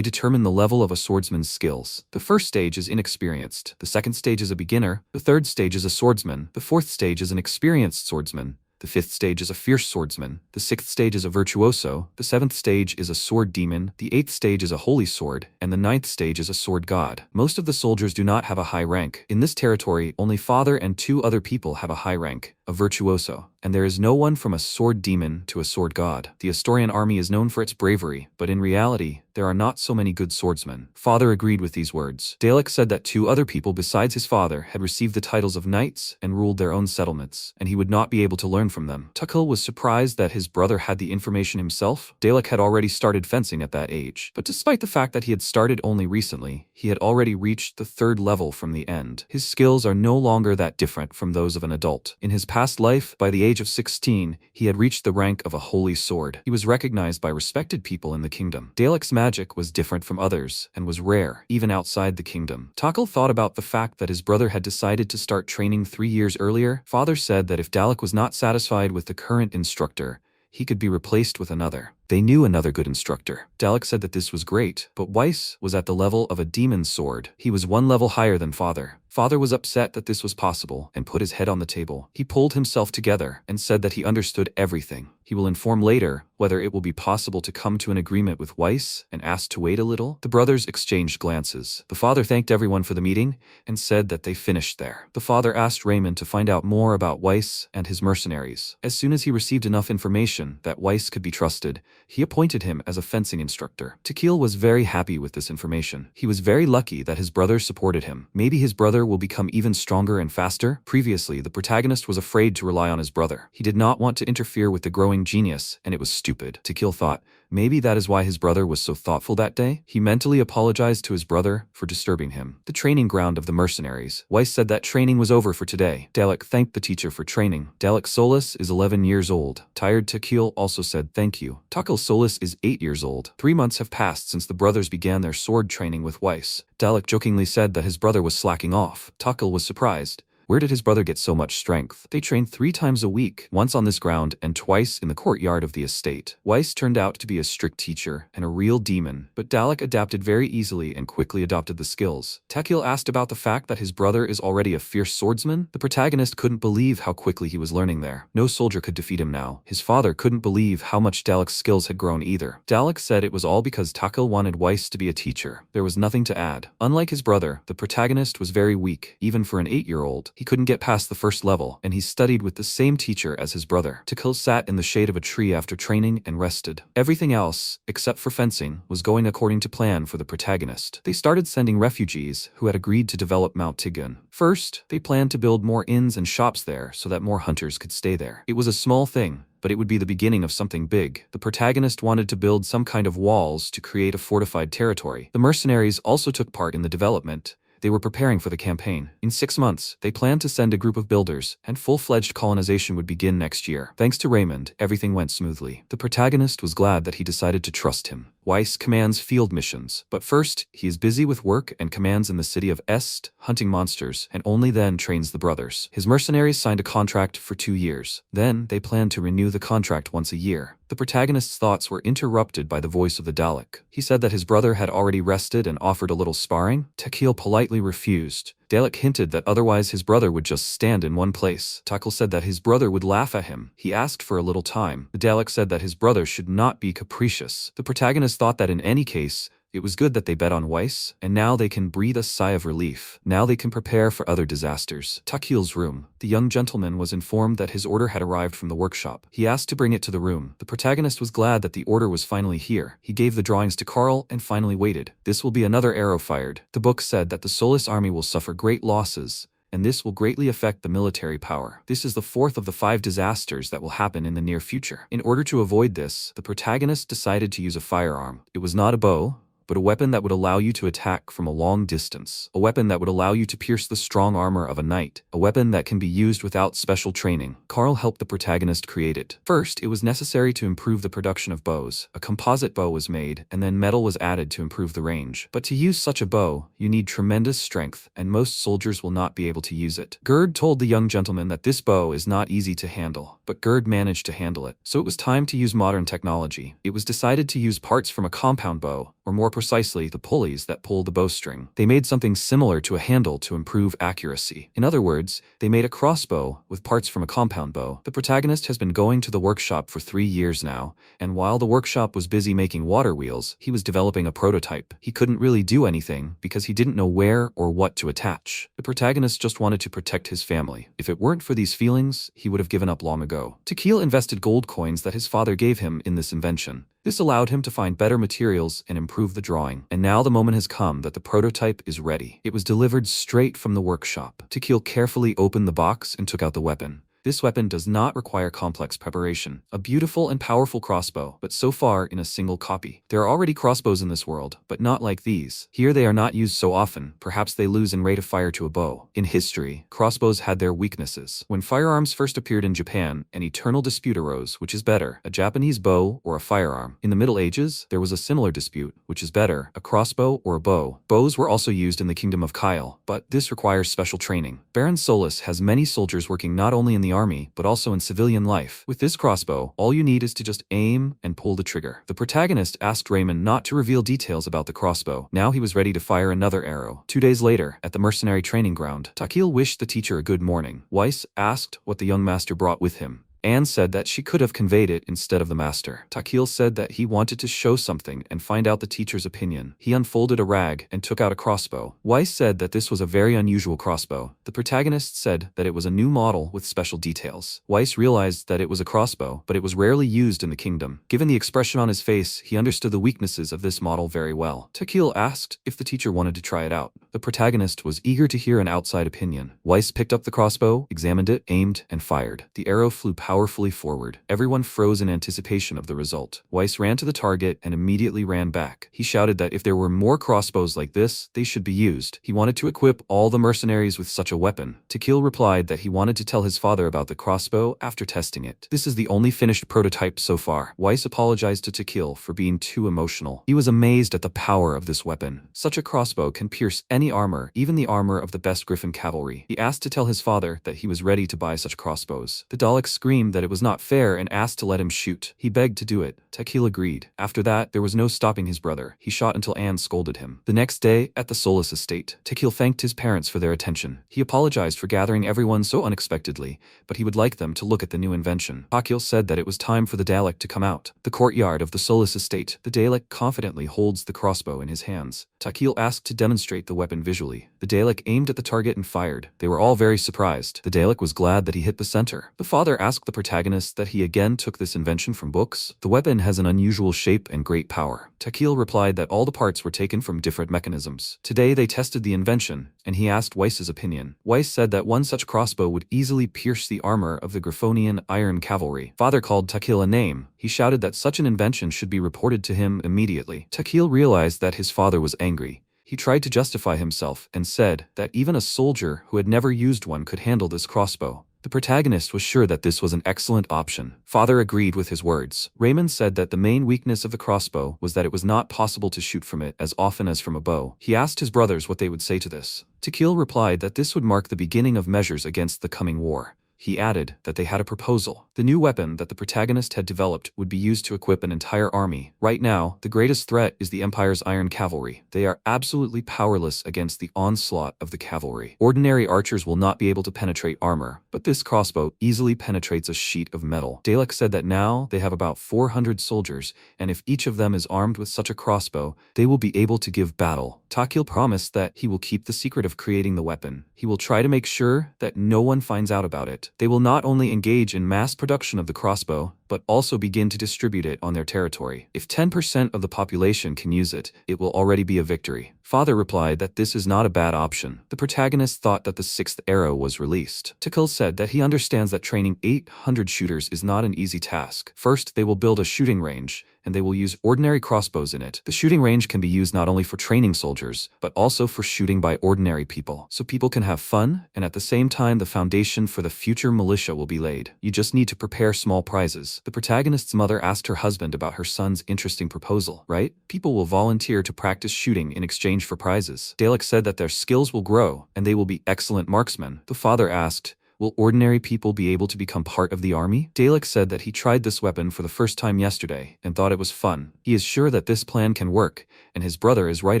determine the level of a swordsman's skills. The first stage is inexperienced. The second stage is a beginner. The third stage is a swordsman. The fourth stage is an experienced swordsman. The 5th stage is a fierce swordsman. The 6th stage is a virtuoso. The 7th stage is a sword demon. The 8th stage is a holy sword. And the 9th stage is a sword god. Most of the soldiers do not have a high rank. In this territory, only Father and 2 other people have a high rank, a virtuoso. And there is no one from a sword demon to a sword god. The Astorian army is known for its bravery, but in reality, there are not so many good swordsmen. Father agreed with these words. Dalek said that 2 other people besides his father had received the titles of knights and ruled their own settlements, and he would not be able to learn from them. Takil was surprised that his brother had the information himself. Dalek had already started fencing at that age, but despite the fact that he had started only recently, he had already reached the 3rd level from the end. His skills are no longer that different from those of an adult. In his past life, by the age of 16, he had reached the rank of a holy sword. He was recognized by respected people in the kingdom. Dalek's magic was different from others and was rare, even outside the kingdom. Takal thought about the fact that his brother had decided to start training 3 years earlier. Father said that if Dalek was not satisfied with the current instructor, he could be replaced with another. They knew another good instructor. Dalek said that this was great, but Weiss was at the level of a demon's sword. He was 1 level higher than Father. Father was upset that this was possible and put his head on the table. He pulled himself together and said that he understood everything. He will inform later whether it will be possible to come to an agreement with Weiss and asked to wait a little. The brothers exchanged glances. The father thanked everyone for the meeting and said that they finished there. The father asked Raymond to find out more about Weiss and his mercenaries. As soon as he received enough information that Weiss could be trusted, he appointed him as a fencing instructor. Takil was very happy with this information. He was very lucky that his brother supported him. Maybe his brother will become even stronger and faster. Previously, the protagonist was afraid to rely on his brother. He did not want to interfere with the growing genius, and it was stupid. Takil thought, maybe that is why his brother was so thoughtful that day. He mentally apologized to his brother for disturbing him. The training ground of the mercenaries. Weiss said that training was over for today. Dalek thanked the teacher for training. Dalek Solis is 11 years old. Tired Takil also said thank you. Takil Solis is 8 years old. 3 months have passed since the brothers began their sword training with Weiss. Dalek jokingly said that his brother was slacking off. Takil was surprised. Where did his brother get so much strength? They trained 3 times a week, once on this ground and twice in the courtyard of the estate. Weiss turned out to be a strict teacher and a real demon, but Dalek adapted very easily and quickly adopted the skills. Takil asked about the fact that his brother is already a fierce swordsman. The protagonist couldn't believe how quickly he was learning there. No soldier could defeat him now. His father couldn't believe how much Dalek's skills had grown either. Dalek said it was all because Takil wanted Weiss to be a teacher. There was nothing to add. Unlike his brother, the protagonist was very weak, even for an 8-year-old. He couldn't get past the first level, and he studied with the same teacher as his brother. Takil sat in the shade of a tree after training and rested. Everything else, except for fencing, was going according to plan for the protagonist. They started sending refugees who had agreed to develop Mount Tigun. First, they planned to build more inns and shops there so that more hunters could stay there. It was a small thing, but it would be the beginning of something big. The protagonist wanted to build some kind of walls to create a fortified territory. The mercenaries also took part in the development. They were preparing for the campaign. In 6 months, they planned to send a group of builders, and full-fledged colonization would begin next year. Thanks to Raymond, everything went smoothly. The protagonist was glad that he decided to trust him. Weiss commands field missions, but first, he is busy with work and commands in the city of Est, hunting monsters, and only then trains the brothers. His mercenaries signed a contract for 2 years. Then, they planned to renew the contract once a year. The protagonist's thoughts were interrupted by the voice of the Dalek. He said that his brother had already rested and offered a little sparring. Takil politely refused. Dalek hinted that otherwise his brother would just stand in one place. Takil said that his brother would laugh at him. He asked for a little time. The Dalek said that his brother should not be capricious. The protagonist thought that in any case, it was good that they bet on Weiss, and now they can breathe a sigh of relief. Now they can prepare for other disasters. Takil's room. The young gentleman was informed that his order had arrived from the workshop. He asked to bring it to the room. The protagonist was glad that the order was finally here. He gave the drawings to Carl and finally waited. This will be another arrow fired. The book said that the Solis army will suffer great losses, and this will greatly affect the military power. This is the 4th of the 5 disasters that will happen in the near future. In order to avoid this, the protagonist decided to use a firearm. It was not a bow, but a weapon that would allow you to attack from a long distance. A weapon that would allow you to pierce the strong armor of a knight. A weapon that can be used without special training. Carl helped the protagonist create it. First, it was necessary to improve the production of bows. A composite bow was made, and then metal was added to improve the range. But to use such a bow, you need tremendous strength, and most soldiers will not be able to use it. Gerd told the young gentleman that this bow is not easy to handle, but Gerd managed to handle it. So it was time to use modern technology. It was decided to use parts from a compound bow, or more precisely, the pulleys that pull the bowstring. They made something similar to a handle to improve accuracy. In other words, they made a crossbow with parts from a compound bow. The protagonist has been going to the workshop for 3 years now, and while the workshop was busy making water wheels, he was developing a prototype. He couldn't really do anything because he didn't know where or what to attach. The protagonist just wanted to protect his family. If it weren't for these feelings, he would have given up long ago. Takil invested gold coins that his father gave him in this invention. This allowed him to find better materials and improve the drawing. And now the moment has come that the prototype is ready. It was delivered straight from the workshop. Takil carefully opened the box and took out the weapon. This weapon does not require complex preparation. A beautiful and powerful crossbow, but so far in a single copy. There are already crossbows in this world, but not like these. Here they are not used so often, perhaps they lose in rate of fire to a bow. In history, crossbows had their weaknesses. When firearms first appeared in Japan, an eternal dispute arose, which is better, a Japanese bow or a firearm. In the Middle Ages, there was a similar dispute, which is better, a crossbow or a bow. Bows were also used in the Kingdom of Kyle, but this requires special training. Baron Solis has many soldiers working not only in the army, but also in civilian life. With this crossbow, all you need is to just aim and pull the trigger. The protagonist asked Raymond not to reveal details about the crossbow. Now he was ready to fire another arrow. 2 days later, at the mercenary training ground, Takil wished the teacher a good morning. Weiss asked what the young master brought with him. Anne said that she could have conveyed it instead of the master. Takil said that he wanted to show something and find out the teacher's opinion. He unfolded a rag and took out a crossbow. Weiss said that this was a very unusual crossbow. The protagonist said that it was a new model with special details. Weiss realized that it was a crossbow, but it was rarely used in the kingdom. Given the expression on his face, he understood the weaknesses of this model very well. Takil asked if the teacher wanted to try it out. The protagonist was eager to hear an outside opinion. Weiss picked up the crossbow, examined it, aimed, and fired. The arrow flew powerfully forward. Everyone froze in anticipation of the result. Weiss ran to the target and immediately ran back. He shouted that if there were more crossbows like this, they should be used. He wanted to equip all the mercenaries with such a weapon. Takil replied that he wanted to tell his father about the crossbow after testing it. This is the only finished prototype so far. Weiss apologized to Takil for being too emotional. He was amazed at the power of this weapon. Such a crossbow can pierce any armor, even the armor of the best Griffin cavalry. He asked to tell his father that he was ready to buy such crossbows. The Dalek screamed that it was not fair and asked to let him shoot. He begged to do it. Takil agreed. After that, there was no stopping his brother. He shot until Anne scolded him. The next day, at the Solis estate, Takil thanked his parents for their attention. He apologized for gathering everyone so unexpectedly, but he would like them to look at the new invention. Takil said that it was time for the Dalek to come out. The courtyard of the Solis estate. The Dalek confidently holds the crossbow in his hands. Takil asked to demonstrate the weapon visually. The Dalek aimed at the target and fired. They were all very surprised. The Dalek was glad that he hit the center. The father asked the protagonist that he again took this invention from books. The weapon has an unusual shape and great power. Takil replied that all the parts were taken from different mechanisms. Today they tested the invention, and he asked Weiss's opinion. Weiss said that one such crossbow would easily pierce the armor of the Griffonian iron cavalry. Father called Takil a name. He shouted that such an invention should be reported to him immediately. Takil realized that his father was angry. He tried to justify himself and said that even a soldier who had never used one could handle this crossbow. The protagonist was sure that this was an excellent option. Father agreed with his words. Raymond said that the main weakness of the crossbow was that it was not possible to shoot from it as often as from a bow. He asked his brothers what they would say to this. Takil replied that this would mark the beginning of measures against the coming war. He added that they had a proposal. The new weapon that the protagonist had developed would be used to equip an entire army. Right now, the greatest threat is the Empire's iron cavalry. They are absolutely powerless against the onslaught of the cavalry. Ordinary archers will not be able to penetrate armor, but this crossbow easily penetrates a sheet of metal. Dalek said that now they have about 400 soldiers, and if each of them is armed with such a crossbow, they will be able to give battle. Takil promised that he will keep the secret of creating the weapon. He will try to make sure that no one finds out about it. They will not only engage in mass production of the crossbow, but also begin to distribute it on their territory. If 10% of the population can use it, it will already be a victory. Father replied that this is not a bad option. The protagonist thought that the 6th arrow was released. Takil said that he understands that training 800 shooters is not an easy task. First, they will build a shooting range, and they will use ordinary crossbows in it. The shooting range can be used not only for training soldiers, but also for shooting by ordinary people, so people can have fun, and at the same time the foundation for the future militia will be laid. You just need to prepare small prizes. The protagonist's mother asked her husband about her son's interesting proposal, right? People will volunteer to practice shooting in exchange for prizes. Dalek said that their skills will grow, and they will be excellent marksmen. The father asked, will ordinary people be able to become part of the army? Dalek said that he tried this weapon for the first time yesterday and thought it was fun. He is sure that this plan can work, and his brother is right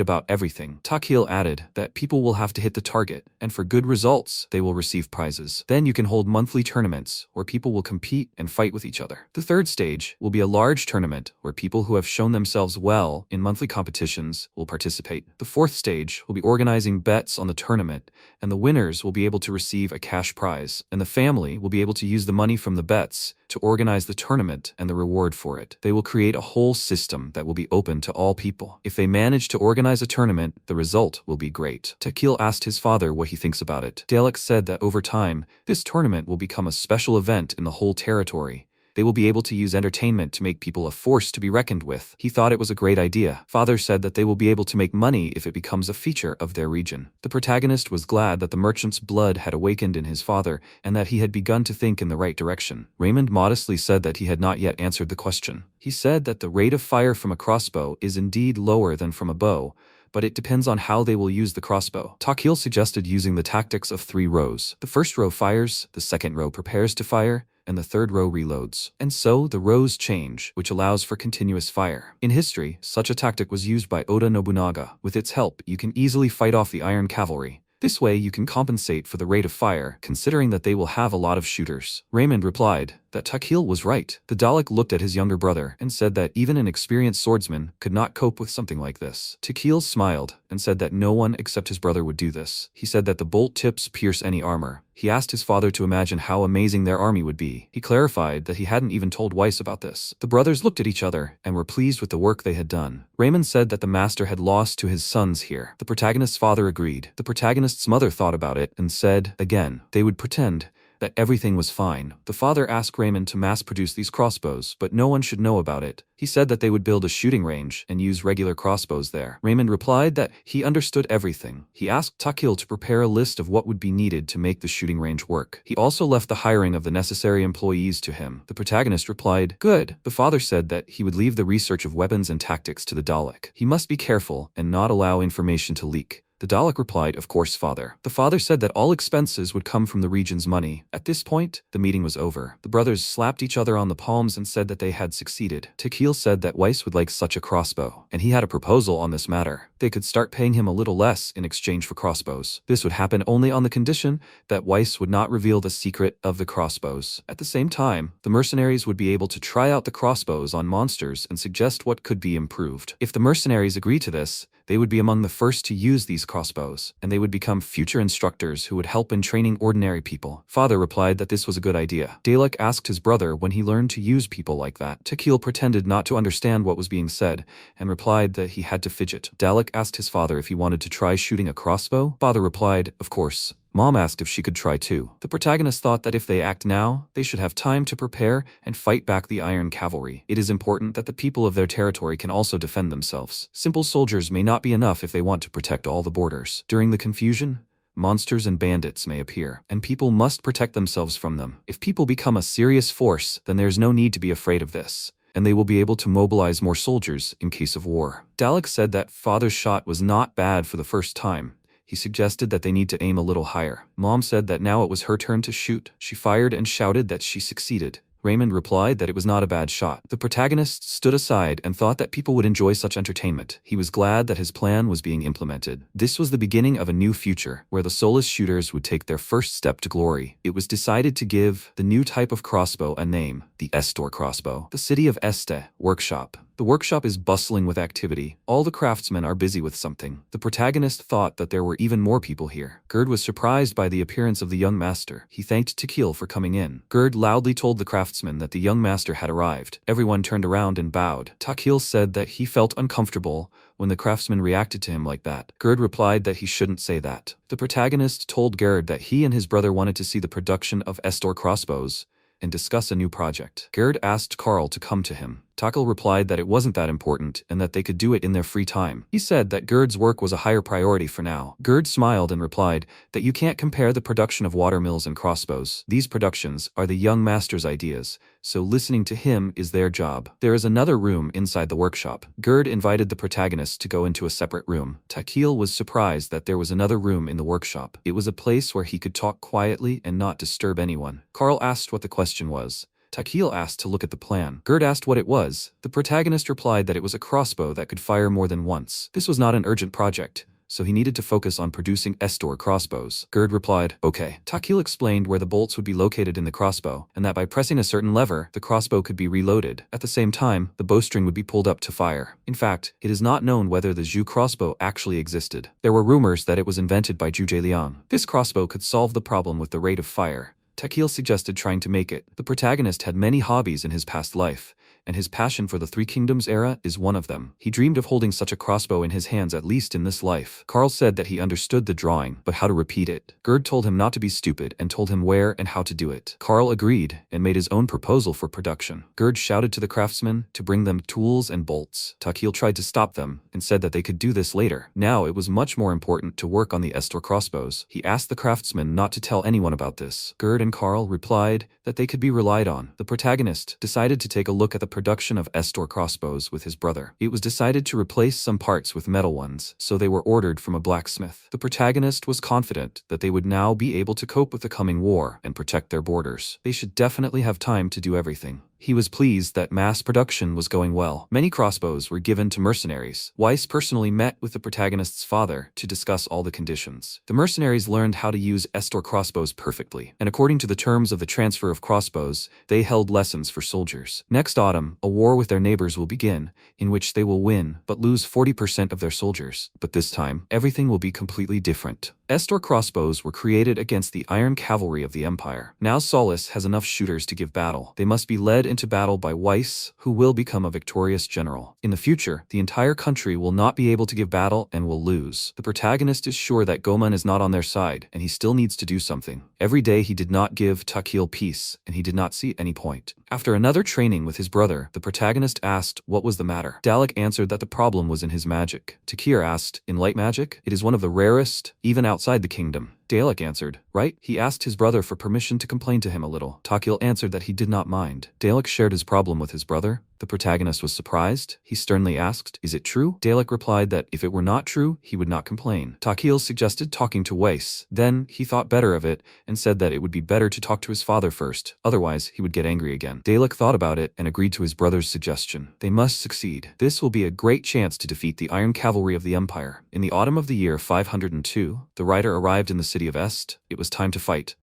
about everything. Takil added that people will have to hit the target, and for good results, they will receive prizes. Then you can hold monthly tournaments where people will compete and fight with each other. The third stage will be a large tournament where people who have shown themselves well in monthly competitions will participate. The fourth stage will be organizing bets on the tournament, and the winners will be able to receive a cash prize. prize, and the family will be able to use the money from the bets to organize the tournament and the reward for it. They will create a whole system that will be open to all people. If they manage to organize a tournament, the result will be great. Takil asked his father what he thinks about it. Dalek said that over time, this tournament will become a special event in the whole territory. They will be able to use entertainment to make people a force to be reckoned with. He thought it was a great idea. Father said that they will be able to make money if it becomes a feature of their region. The protagonist was glad that the merchant's blood had awakened in his father and that he had begun to think in the right direction. Raymond modestly said that he had not yet answered the question. He said that the rate of fire from a crossbow is indeed lower than from a bow, but it depends on how they will use the crossbow. Takil suggested using the tactics of 3 rows. The first row fires, the second row prepares to fire, and the third row reloads. And so the rows change, which allows for continuous fire. In history, such a tactic was used by Oda Nobunaga. With its help, you can easily fight off the Iron Cavalry. This way you can compensate for the rate of fire, considering that they will have a lot of shooters. Raymond replied that Takil was right. The Dalek looked at his younger brother and said that even an experienced swordsman could not cope with something like this. Takil smiled and said that no one except his brother would do this. He said that the bolt tips pierce any armor. He asked his father to imagine how amazing their army would be. He clarified that he hadn't even told Weiss about this. The brothers looked at each other and were pleased with the work they had done. Raymond said that the master had lost to his sons here. The protagonist's father agreed. The protagonist's mother thought about it and said, again, they would pretend that everything was fine. The father asked Raymond to mass-produce these crossbows, but no one should know about it. He said that they would build a shooting range and use regular crossbows there. Raymond replied that he understood everything. He asked Takil to prepare a list of what would be needed to make the shooting range work. He also left the hiring of the necessary employees to him. The protagonist replied, "Good." The father said that he would leave the research of weapons and tactics to the Dalek. He must be careful and not allow information to leak. The Dalek replied, "Of course, father." The father said that all expenses would come from the region's money. At this point, the meeting was over. The brothers slapped each other on the palms and said that they had succeeded. Takil said that Weiss would like such a crossbow, and he had a proposal on this matter. They could start paying him a little less in exchange for crossbows. This would happen only on the condition that Weiss would not reveal the secret of the crossbows. At the same time, the mercenaries would be able to try out the crossbows on monsters and suggest what could be improved. If the mercenaries agree to this, they would be among the first to use these crossbows, and they would become future instructors who would help in training ordinary people. Father replied that this was a good idea. Dalek asked his brother when he learned to use people like that. Takil pretended not to understand what was being said, and replied that he had to fidget. Dalek asked his father if he wanted to try shooting a crossbow. Father replied, "Of course." Mom asked if she could try too. The protagonist thought that if they act now, they should have time to prepare and fight back the Iron Cavalry. It is important that the people of their territory can also defend themselves. Simple soldiers may not be enough if they want to protect all the borders. During the confusion, monsters and bandits may appear, and people must protect themselves from them. If people become a serious force, then there's no need to be afraid of this, and they will be able to mobilize more soldiers in case of war. Dalek said that Father's shot was not bad for the first time. He suggested that they need to aim a little higher. Mom said that now it was her turn to shoot. She fired and shouted that she succeeded. Raymond replied that it was not a bad shot. The protagonist stood aside and thought that people would enjoy such entertainment. He was glad that his plan was being implemented. This was the beginning of a new future, where the soulless shooters would take their first step to glory. It was decided to give the new type of crossbow a name, the Estor crossbow. The city of Este, workshop. The workshop is bustling with activity. All the craftsmen are busy with something. The protagonist thought that there were even more people here. Gerd was surprised by the appearance of the young master. He thanked Takil for coming in. Gerd loudly told the craftsmen that the young master had arrived. Everyone turned around and bowed. Takil said that he felt uncomfortable when the craftsman reacted to him like that. Gerd replied that he shouldn't say that. The protagonist told Gerd that he and his brother wanted to see the production of Estor crossbows and discuss a new project. Gerd asked Carl to come to him. Takil replied that it wasn't that important and that they could do it in their free time. He said that Gerd's work was a higher priority for now. Gerd smiled and replied that you can't compare the production of watermills and crossbows. These productions are the young master's ideas, so listening to him is their job. There is another room inside the workshop. Gerd invited the protagonist to go into a separate room. Takil was surprised that there was another room in the workshop. It was a place where he could talk quietly and not disturb anyone. Carl asked what the question was. Takil asked to look at the plan. Gerd asked what it was. The protagonist replied that it was a crossbow that could fire more than once. This was not an urgent project, so he needed to focus on producing Estor crossbows. Gerd replied, "Okay." Takil explained where the bolts would be located in the crossbow, and that by pressing a certain lever, the crossbow could be reloaded. At the same time, the bowstring would be pulled up to fire. In fact, it is not known whether the Zhu crossbow actually existed. There were rumors that it was invented by Zhu Liang. This crossbow could solve the problem with the rate of fire, Takil suggested trying to make it. The protagonist had many hobbies in his past life, and his passion for the Three Kingdoms era is one of them. He dreamed of holding such a crossbow in his hands at least in this life. Carl said that he understood the drawing, but how to repeat it. Gerd told him not to be stupid and told him where and how to do it. Carl agreed and made his own proposal for production. Gerd shouted to the craftsmen to bring them tools and bolts. Takil tried to stop them and said that they could do this later. Now it was much more important to work on the Estor crossbows. He asked the craftsmen not to tell anyone about this. Gerd and Carl replied that they could be relied on. The protagonist decided to take a look at the production of Estor crossbows with his brother. It was decided to replace some parts with metal ones, so they were ordered from a blacksmith. The protagonist was confident that they would now be able to cope with the coming war and protect their borders. They should definitely have time to do everything. He was pleased that mass production was going well. Many crossbows were given to mercenaries. Weiss personally met with the protagonist's father to discuss all the conditions. The mercenaries learned how to use Estor crossbows perfectly, and according to the terms of the transfer of crossbows, they held lessons for soldiers. Next autumn, a war with their neighbors will begin, in which they will win but lose 40% of their soldiers. But this time, everything will be completely different. Estor crossbows were created against the iron cavalry of the Empire. Now Solace has enough shooters to give battle. They must be led into battle by Weiss, who will become a victorious general. In the future, the entire country will not be able to give battle and will lose. The protagonist is sure that Goman is not on their side, and he still needs to do something. Every day he did not give Takil peace, and he did not see any point. After another training with his brother, the protagonist asked what was the matter. Dalek answered that the problem was in his magic. Takir asked, "In light magic? It is one of the rarest, even outside the kingdom." Dalek answered, "Right?" He asked his brother for permission to complain to him a little. Takil answered that he did not mind. Dalek shared his problem with his brother. The protagonist was surprised. He sternly asked, "Is it true?" Dalek replied that if it were not true, he would not complain. Takil suggested talking to Weiss. Then he thought better of it and said that it would be better to talk to his father first, otherwise he would get angry again. Dalek thought about it and agreed to his brother's suggestion. They must succeed. This will be a great chance to defeat the Iron Cavalry of the Empire. In the autumn of the year 502, the writer arrived in the city of Est. It was time to fight.